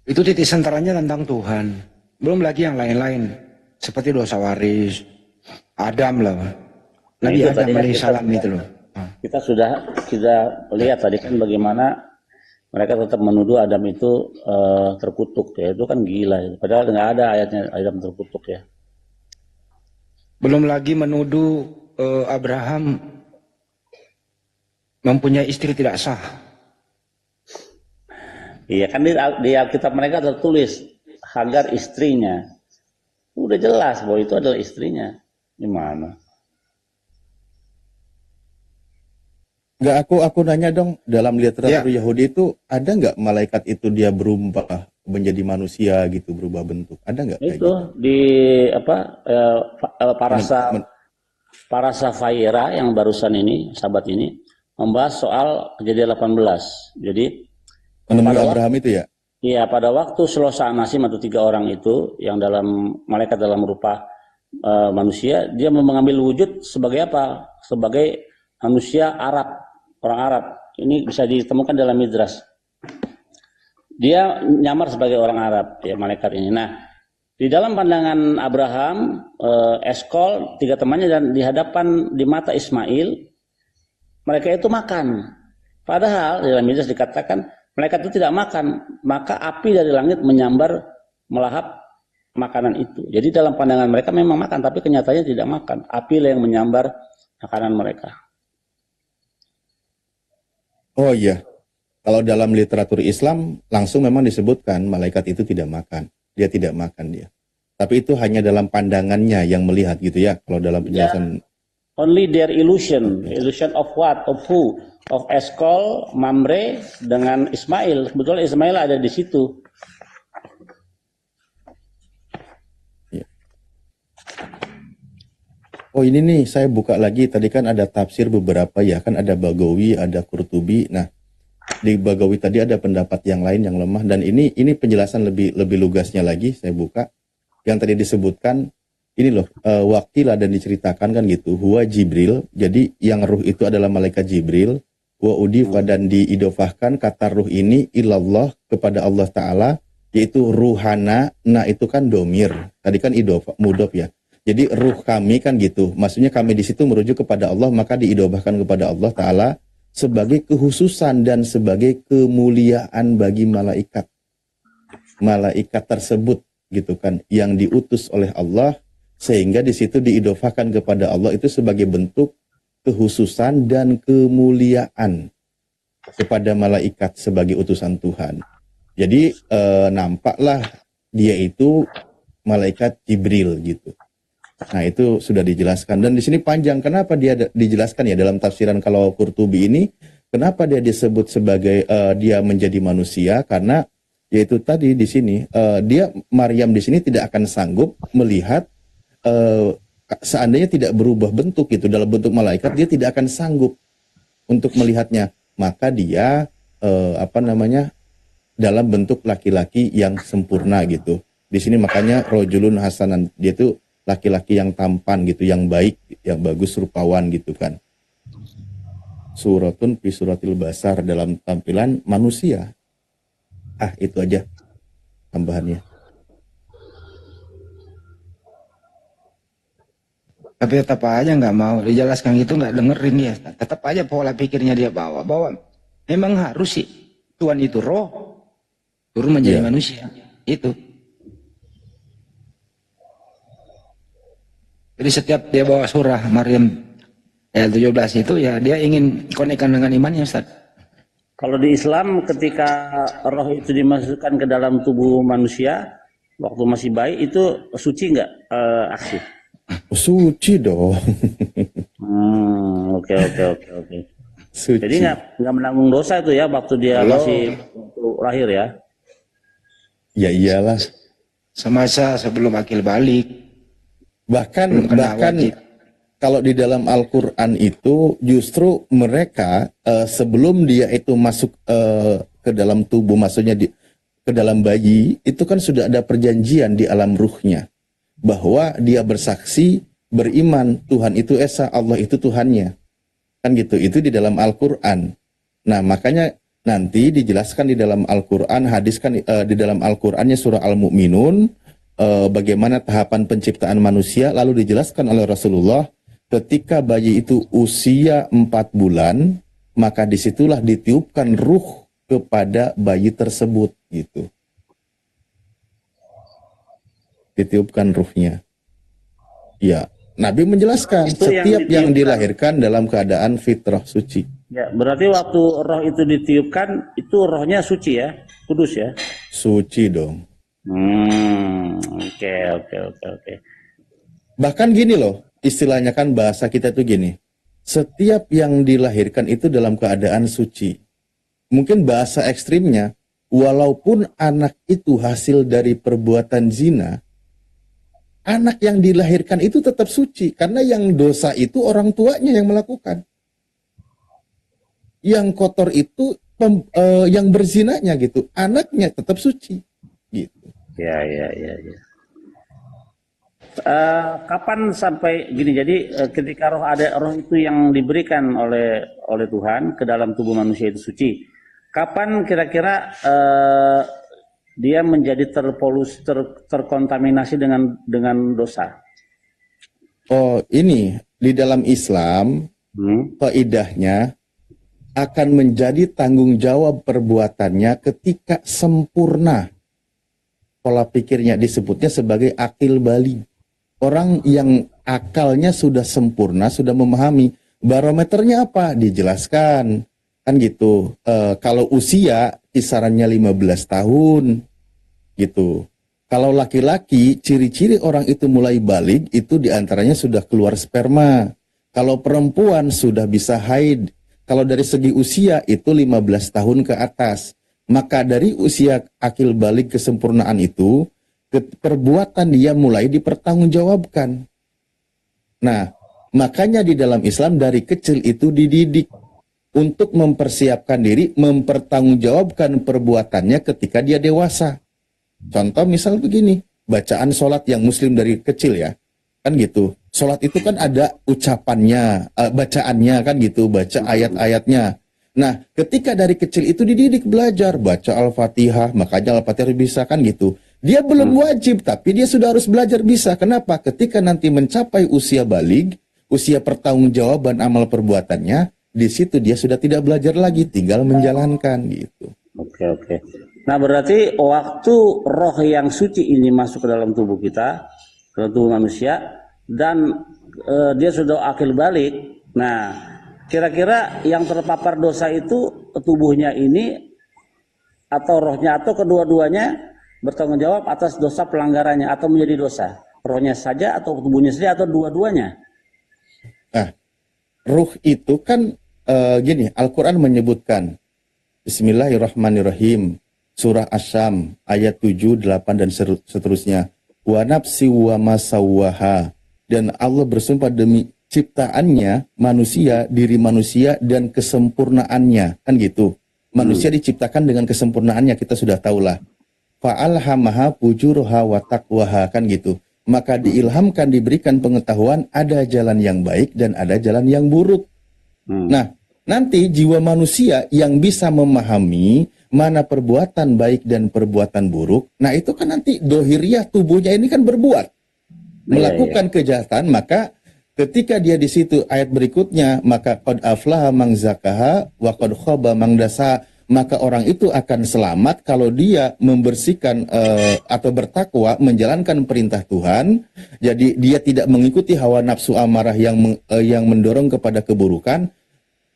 Itu titik sentaranya tentang Tuhan. Belum lagi yang lain-lain. Seperti dosa waris, Adam lah. Nabi itu Adam tadi kan alaihissalam itu loh. kita lihat tadi kan bagaimana mereka tetap menuduh Adam itu terkutuk ya. Itu kan gila ya. Padahal nggak ada ayatnya Adam terkutuk ya. Belum lagi menuduh Abraham mempunyai istri tidak sah. Iya kan di Alkitab mereka tertulis Hagar istrinya. Udah jelas bahwa itu adalah istrinya. Gimana? Nggak, aku nanya dong, dalam literatur Yahudi itu ada nggak malaikat itu dia berubah menjadi manusia gitu, berubah bentuk? Ada nggak? Itu gitu? di apa Parasa Faira yang barusan ini, sahabat ini membahas soal Kejadian 18. Jadi menemui Abraham itu ya? Iya, pada waktu Selosa Anasim atau 3 orang itu yang dalam malaikat dalam rupa manusia, dia mengambil wujud sebagai apa? Sebagai manusia Arab, orang Arab. Ini bisa ditemukan dalam Midrash. Dia nyamar sebagai orang Arab, ya malaikat ini. Nah, di dalam pandangan Abraham, Eskol, 3 temannya dan di hadapan di mata Ismail, mereka itu makan. Padahal di dalam Midrash dikatakan malaikat itu tidak makan, maka api dari langit menyambar melahap makanan itu. Jadi dalam pandangan mereka memang makan, tapi kenyataannya tidak makan. Api yang menyambar makanan mereka. Oh iya, kalau dalam literatur Islam langsung memang disebutkan malaikat itu tidak makan. Dia tidak makan dia. Tapi itu hanya dalam pandangannya yang melihat gitu ya. Kalau dalam penjelasan. Only their illusion. Illusion of what? Of who? Of Eskol, Mamre dengan Ismail. Kebetulan Ismail ada di situ. Ya. Oh ini nih saya buka lagi. Tadi kan ada tafsir beberapa ya. Kan ada Bagawi, ada Qurtubi. Nah di Bagawi tadi ada pendapat yang lain yang lemah. Dan ini penjelasan lebih lugasnya lagi. Saya buka. Yang tadi disebutkan. Ini loh, wakilah dan diceritakan kan gitu. Huwa Jibril. Jadi yang ruh itu adalah malaikat Jibril. Wa udifa dan diidofahkan kata ruh ini ilallah kepada Allah Ta'ala, yaitu ruhana. Nah itu kan domir, tadi kan idofa, mudof ya. Jadi ruh kami kan gitu, maksudnya kami di situ merujuk kepada Allah, maka diidofahkan kepada Allah Ta'ala sebagai kehususan dan sebagai kemuliaan bagi malaikat. Malaikat tersebut gitu kan, yang diutus oleh Allah, sehingga di situ diidofahkan kepada Allah itu sebagai bentuk kehususan dan kemuliaan kepada malaikat sebagai utusan Tuhan. Jadi nampaklah dia itu malaikat Jibril gitu. Nah itu sudah dijelaskan dan di sini panjang. Kenapa dia dijelaskan ya dalam tafsiran kalau Qurtubi ini? Kenapa dia disebut sebagai dia menjadi manusia? Karena yaitu tadi di sini dia Maryam di sini tidak akan sanggup melihat seandainya tidak berubah bentuk itu dalam bentuk malaikat, dia tidak akan sanggup untuk melihatnya. Maka dia dalam bentuk laki-laki yang sempurna gitu. Di sini makanya rojulun hasanan, dia itu laki-laki yang tampan gitu, yang baik, yang bagus rupawan gitu kan. Suratun fi suratil basar, dalam tampilan manusia. Itu aja tambahannya. Tapi tetap aja nggak mau dijelaskan gitu, nggak dengerin ya. Tetap aja pola pikirnya dia bawa memang harus sih Tuhan itu roh turun menjadi manusia itu. Jadi setiap dia bawa surah Maryam ayat 17 itu ya dia ingin konekkan dengan imannya, Ustaz. Kalau di Islam ketika roh itu dimasukkan ke dalam tubuh manusia waktu masih bayi itu suci nggak aksi? Suci dong. Oke. Jadi nggak menanggung dosa itu ya waktu dia masih lahir ya? Ya iyalah. Semasa sebelum akil balik. Bahkan kalau di dalam Al-Quran itu justru mereka sebelum dia itu masuk ke dalam tubuh, maksudnya ke dalam bayi, itu kan sudah ada perjanjian di alam ruhnya. Bahwa dia bersaksi, beriman, Tuhan itu Esa, Allah itu Tuhannya. Kan gitu. Itu di dalam Al-Qur'an. Nah, makanya nanti dijelaskan di dalam Al-Qur'an, hadiskan di dalam Al-Qur'annya surah Al-Mu'minun, bagaimana tahapan penciptaan manusia, lalu dijelaskan oleh Rasulullah ketika bayi itu usia 4 bulan, maka disitulah ditiupkan ruh kepada bayi tersebut gitu. Ditiupkan ruhnya. Ya, Nabi menjelaskan Itu setiap yang ditiupkan. dilahirkan dalam keadaan fitrah suci. Ya, berarti waktu roh itu ditiupkan, itu rohnya suci ya, kudus ya? Suci dong. Oke. Bahkan gini loh, istilahnya kan bahasa kita tuh gini. Setiap yang dilahirkan itu dalam keadaan suci. Mungkin bahasa ekstrimnya, walaupun anak itu hasil dari perbuatan zina, anak yang dilahirkan itu tetap suci. Karena yang dosa itu orang tuanya yang melakukan. Yang kotor itu yang berzinanya gitu. Anaknya tetap suci. Gitu. Ya. Kapan sampai gini? Jadi ketika roh itu yang diberikan oleh Tuhan ke dalam tubuh manusia itu suci. Kapan kira-kira dia menjadi terkontaminasi dengan dosa? Oh, ini di dalam Islam faidahnya akan menjadi tanggung jawab perbuatannya ketika sempurna. Pola pikirnya disebutnya sebagai akil bali. Orang yang akalnya sudah sempurna, sudah memahami. Barometernya apa? Dijelaskan. Kan gitu. Kalau usia kisarannya 15 tahun. Gitu. Kalau laki-laki, ciri-ciri orang itu mulai balik, itu diantaranya sudah keluar sperma. Kalau perempuan sudah bisa haid. Kalau dari segi usia itu 15 tahun ke atas. Maka dari usia akil balik kesempurnaan itu, perbuatan dia mulai dipertanggungjawabkan. Nah, makanya di dalam Islam dari kecil itu dididik untuk mempersiapkan diri, mempertanggungjawabkan perbuatannya ketika dia dewasa. Contoh misal begini, bacaan sholat yang muslim dari kecil ya, kan gitu. Sholat itu kan ada ucapannya, bacaannya kan gitu, baca ayat-ayatnya. Nah, ketika dari kecil itu dididik belajar, baca Al-Fatihah, makanya Al-Fatihah bisa kan gitu. Dia belum wajib, tapi dia sudah harus belajar bisa. Kenapa? Ketika nanti mencapai usia balig, usia pertanggungjawaban amal perbuatannya, di situ dia sudah tidak belajar lagi, tinggal menjalankan gitu. Oke. Nah, berarti waktu roh yang suci ini masuk ke dalam tubuh kita, ke dalam tubuh manusia, dan dia sudah akil balik. Nah, kira-kira yang terpapar dosa itu tubuhnya ini atau rohnya atau kedua-duanya bertanggung jawab atas dosa pelanggarannya atau menjadi dosa? Rohnya saja atau tubuhnya saja atau dua-duanya? Nah, ruh itu kan gini, Al-Quran menyebutkan Bismillahirrahmanirrahim, surah Asy-Syam ayat 7, 8 dan seterusnya. Wa nafsi wa masawwaha, dan Allah bersumpah demi ciptaannya manusia, diri manusia dan kesempurnaannya, kan gitu. Manusia diciptakan dengan kesempurnaannya, kita sudah tahulah. Fa'alhamaha fujuraha wa taqwaha, kan gitu. Maka diilhamkan, diberikan pengetahuan ada jalan yang baik dan ada jalan yang buruk. Nah, nanti jiwa manusia yang bisa memahami mana perbuatan baik dan perbuatan buruk, nah itu kan nanti dohiriyah tubuhnya ini kan berbuat, melakukan kejahatan, maka ketika dia di situ ayat berikutnya, maka qad aflaha man zakaha wa qad khaba man dasaha, maka orang itu akan selamat kalau dia membersihkan atau bertakwa, menjalankan perintah Tuhan. Jadi dia tidak mengikuti hawa nafsu amarah yang mendorong kepada keburukan,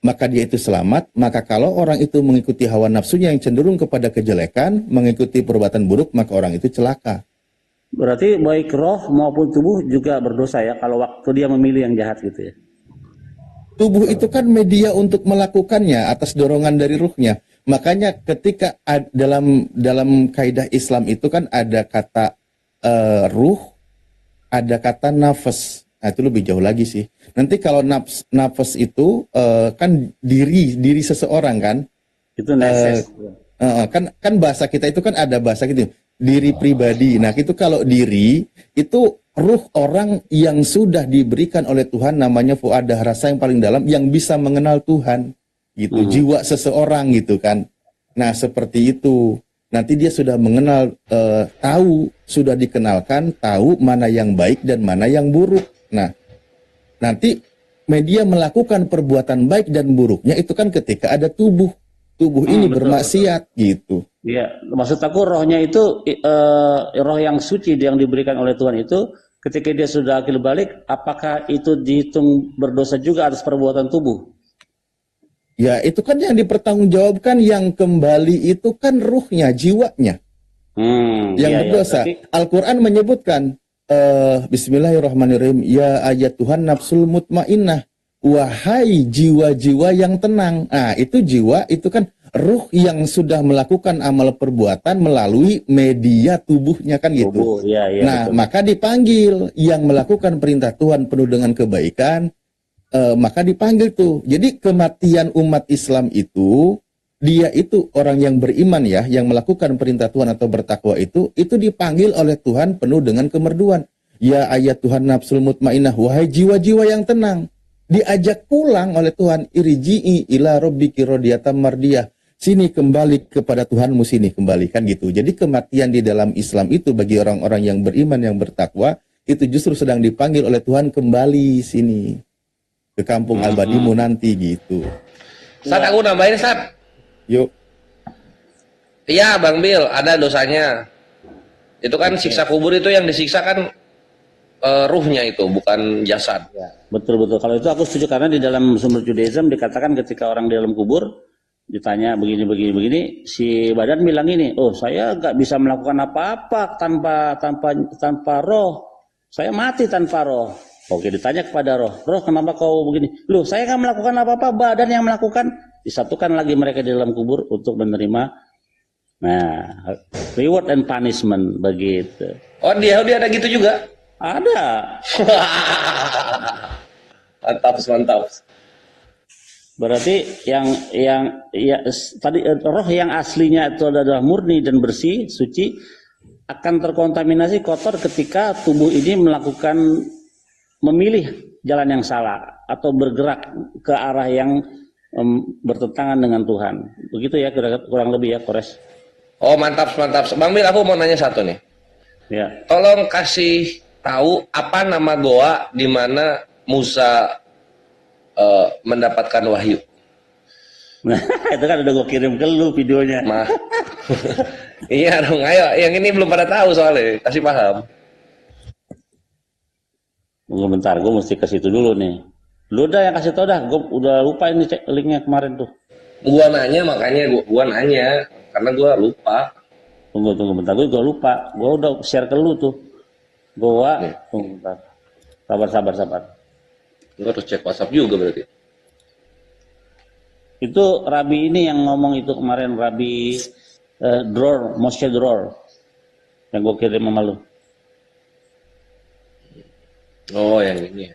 maka dia itu selamat. Maka kalau orang itu mengikuti hawa nafsunya yang cenderung kepada kejelekan, mengikuti perbuatan buruk, maka orang itu celaka. Berarti baik roh maupun tubuh juga berdosa ya kalau waktu dia memilih yang jahat gitu ya. Tubuh itu kan media untuk melakukannya atas dorongan dari ruhnya. Makanya ketika dalam kaidah Islam itu kan ada kata ruh, ada kata nafas. Nah, itu lebih jauh lagi sih. Nanti kalau nafas itu kan diri seseorang kan. Itu nafas. Kan bahasa kita itu kan ada bahasa gitu. Diri pribadi. Nah, itu kalau diri itu ruh orang yang sudah diberikan oleh Tuhan, namanya fuadah, rasa yang paling dalam yang bisa mengenal Tuhan gitu, jiwa seseorang gitu kan. Nah seperti itu, nanti dia sudah mengenal, tahu, sudah dikenalkan, tahu mana yang baik dan mana yang buruk. Nah nanti media melakukan perbuatan baik dan buruknya itu kan ketika ada tubuh ini bermaksiat gitu. Iya, maksud aku rohnya itu roh yang suci yang diberikan oleh Tuhan itu ketika dia sudah akil balik, apakah itu dihitung berdosa juga atas perbuatan tubuh? Ya itu kan yang dipertanggungjawabkan, yang kembali itu kan ruhnya, jiwanya yang berdosa. Al-Quran menyebutkan Bismillahirrahmanirrahim, ya ayat Tuhan nafsul mutmainnah, wahai jiwa-jiwa yang tenang. Nah itu jiwa, itu kan ruh yang sudah melakukan amal perbuatan melalui media tubuhnya kan gitu. Nah betul. Maka dipanggil yang melakukan perintah Tuhan penuh dengan kebaikan, maka dipanggil tuh. Jadi kematian umat Islam itu, dia itu orang yang beriman ya, yang melakukan perintah Tuhan atau bertakwa itu dipanggil oleh Tuhan penuh dengan kemerduan. Ya ayat Tuhan nafsul mutmainnah, wahai jiwa-jiwa yang tenang. Diajak pulang oleh Tuhan, irji'i ila rabbiki radiyatan mardiyah. Sini kembali kepada Tuhanmu, sini kembalikan gitu. Jadi kematian di dalam Islam itu bagi orang-orang yang beriman, yang bertakwa, itu justru sedang dipanggil oleh Tuhan kembali sini ke kampung abadimu nanti gitu. Sat, aku nambahin Sat. Yuk. Iya Bang Bil, ada dosanya. Itu kan siksa kubur itu yang disiksa kan ruhnya itu, bukan jasad. Betul-betul. Kalau itu aku setuju, karena di dalam sumber Judaism dikatakan ketika orang di dalam kubur ditanya begini, si badan bilang ini, oh saya nggak bisa melakukan apa-apa tanpa roh. Saya mati tanpa roh. Oke, ditanya kepada roh, kenapa kau begini? Loh, saya nggak melakukan apa-apa, badan yang melakukan. Disatukan lagi mereka di dalam kubur untuk menerima, nah, reward and punishment begitu. Oh, dia ada gitu juga? Ada. Mantap. Berarti tadi roh yang aslinya itu adalah murni dan bersih, suci, akan terkontaminasi kotor ketika tubuh ini memilih jalan yang salah atau bergerak ke arah yang bertentangan dengan Tuhan. Begitu ya kurang lebih ya, Kores. Oh, mantap. Bang Bil, aku mau nanya satu nih. Ya. Tolong kasih tahu apa nama goa di mana Musa mendapatkan wahyu. Nah, itu kan udah gue kirim ke lu videonya. Iya dong, ayo. Yang ini belum pada tahu soalnya, kasih paham. Tunggu bentar, gue mesti ke situ dulu nih. Lu dah yang kasih tau dah, gue udah lupa ini cek linknya kemarin tuh. Gua nanya, makanya gua nanya, karena gua lupa. Tunggu bentar, gue lupa. Gue udah share ke lu tuh. Tunggu bentar. Sabar. Gue harus cek WhatsApp juga berarti. Itu Rabi ini yang ngomong itu kemarin, Rabi Moshe Dror. Yang gue kirim sama lu. Oh, yang ini.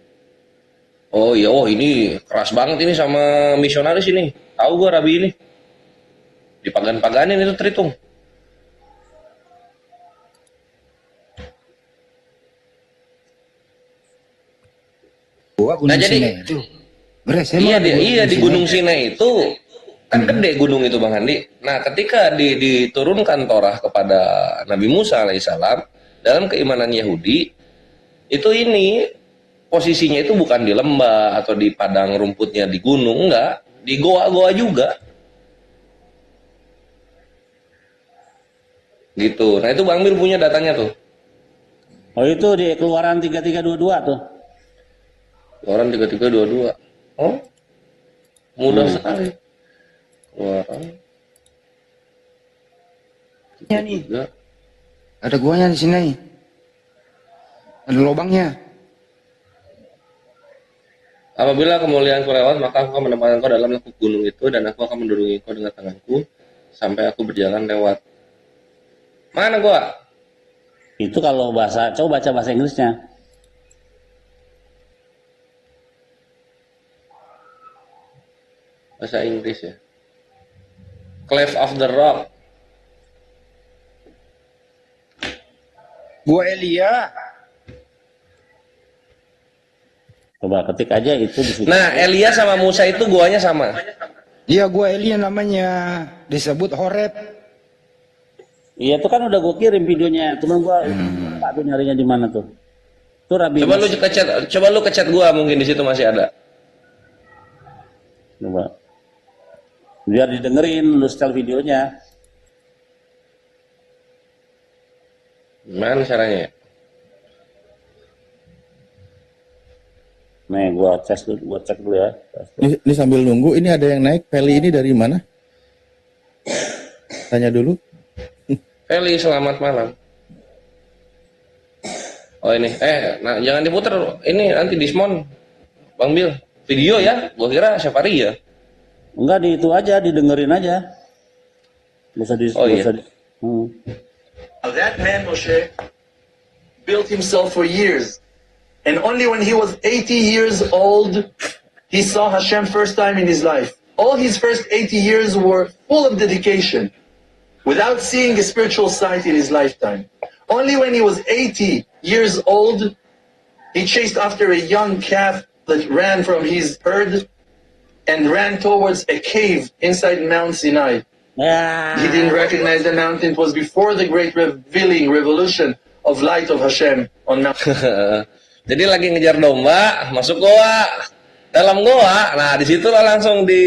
Oh iya, ini keras banget ini sama misionaris ini. Tahu gue Rabi ini. Dipagan-paganin itu Tritung. Nah jadi itu. Iya di Gunung Sinai itu kan gede gunung itu Bang Andi. Nah ketika diturunkan Torah kepada Nabi Musa alaihissalam dalam keimanan Yahudi itu ini posisinya itu bukan di lembah atau di padang rumputnya di gunung, enggak, di goa-goa juga. Gitu. Nah itu Bang Mir punya datanya tuh. Oh itu di Keluaran 3322 tuh. Keluaran 3322. Oh, mudah sekali. Keluaran. Ya nih. Ada guanya di sini. Ada lubangnya. Apabila kemuliaanku lewat, maka aku akan menempatkan kau dalam lekuk gunung itu, dan aku akan mendorongi kau dengan tanganku sampai aku berjalan lewat. Mana gua? Itu kalau coba baca bahasa Inggrisnya. Bahasa Inggris ya. Cleft of the Rock. Gua Elia. Coba ketik aja itu di situ. Nah, Elia sama Musa itu guanya sama. Iya, gua Elia namanya, disebut Horeb. Iya, itu kan udah gue kirim videonya. Cuman gua tak tuh nyarinya di mana tuh. Tuh Rabi. Coba lu ke chat gua, mungkin di situ masih ada. Coba. Biar didengerin lu setel videonya. Gimana caranya? Nih, gua cek dulu ya. Ini sambil nunggu, ini ada yang naik. Feli ini dari mana? Tanya dulu. Feli, selamat malam. Oh ini, nah jangan diputar. Ini nanti diskon, Bang Bil. Video ya? Gua kira Safari ya. Enggak, di itu aja, didengerin aja. Bisa di. Oh iya. That man Moshe built himself for years. And only when he was 80 years old, he saw Hashem first time in his life. All his first 80 years were full of dedication, without seeing a spiritual sight in his lifetime. Only when he was 80 years old, he chased after a young calf that ran from his herd and ran towards a cave inside Mount Sinai. He didn't recognize the mountain. It was before the great revolution of light of Hashem on Mount. Jadi lagi ngejar domba, masuk goa, dalam goa. Nah, disitulah langsung di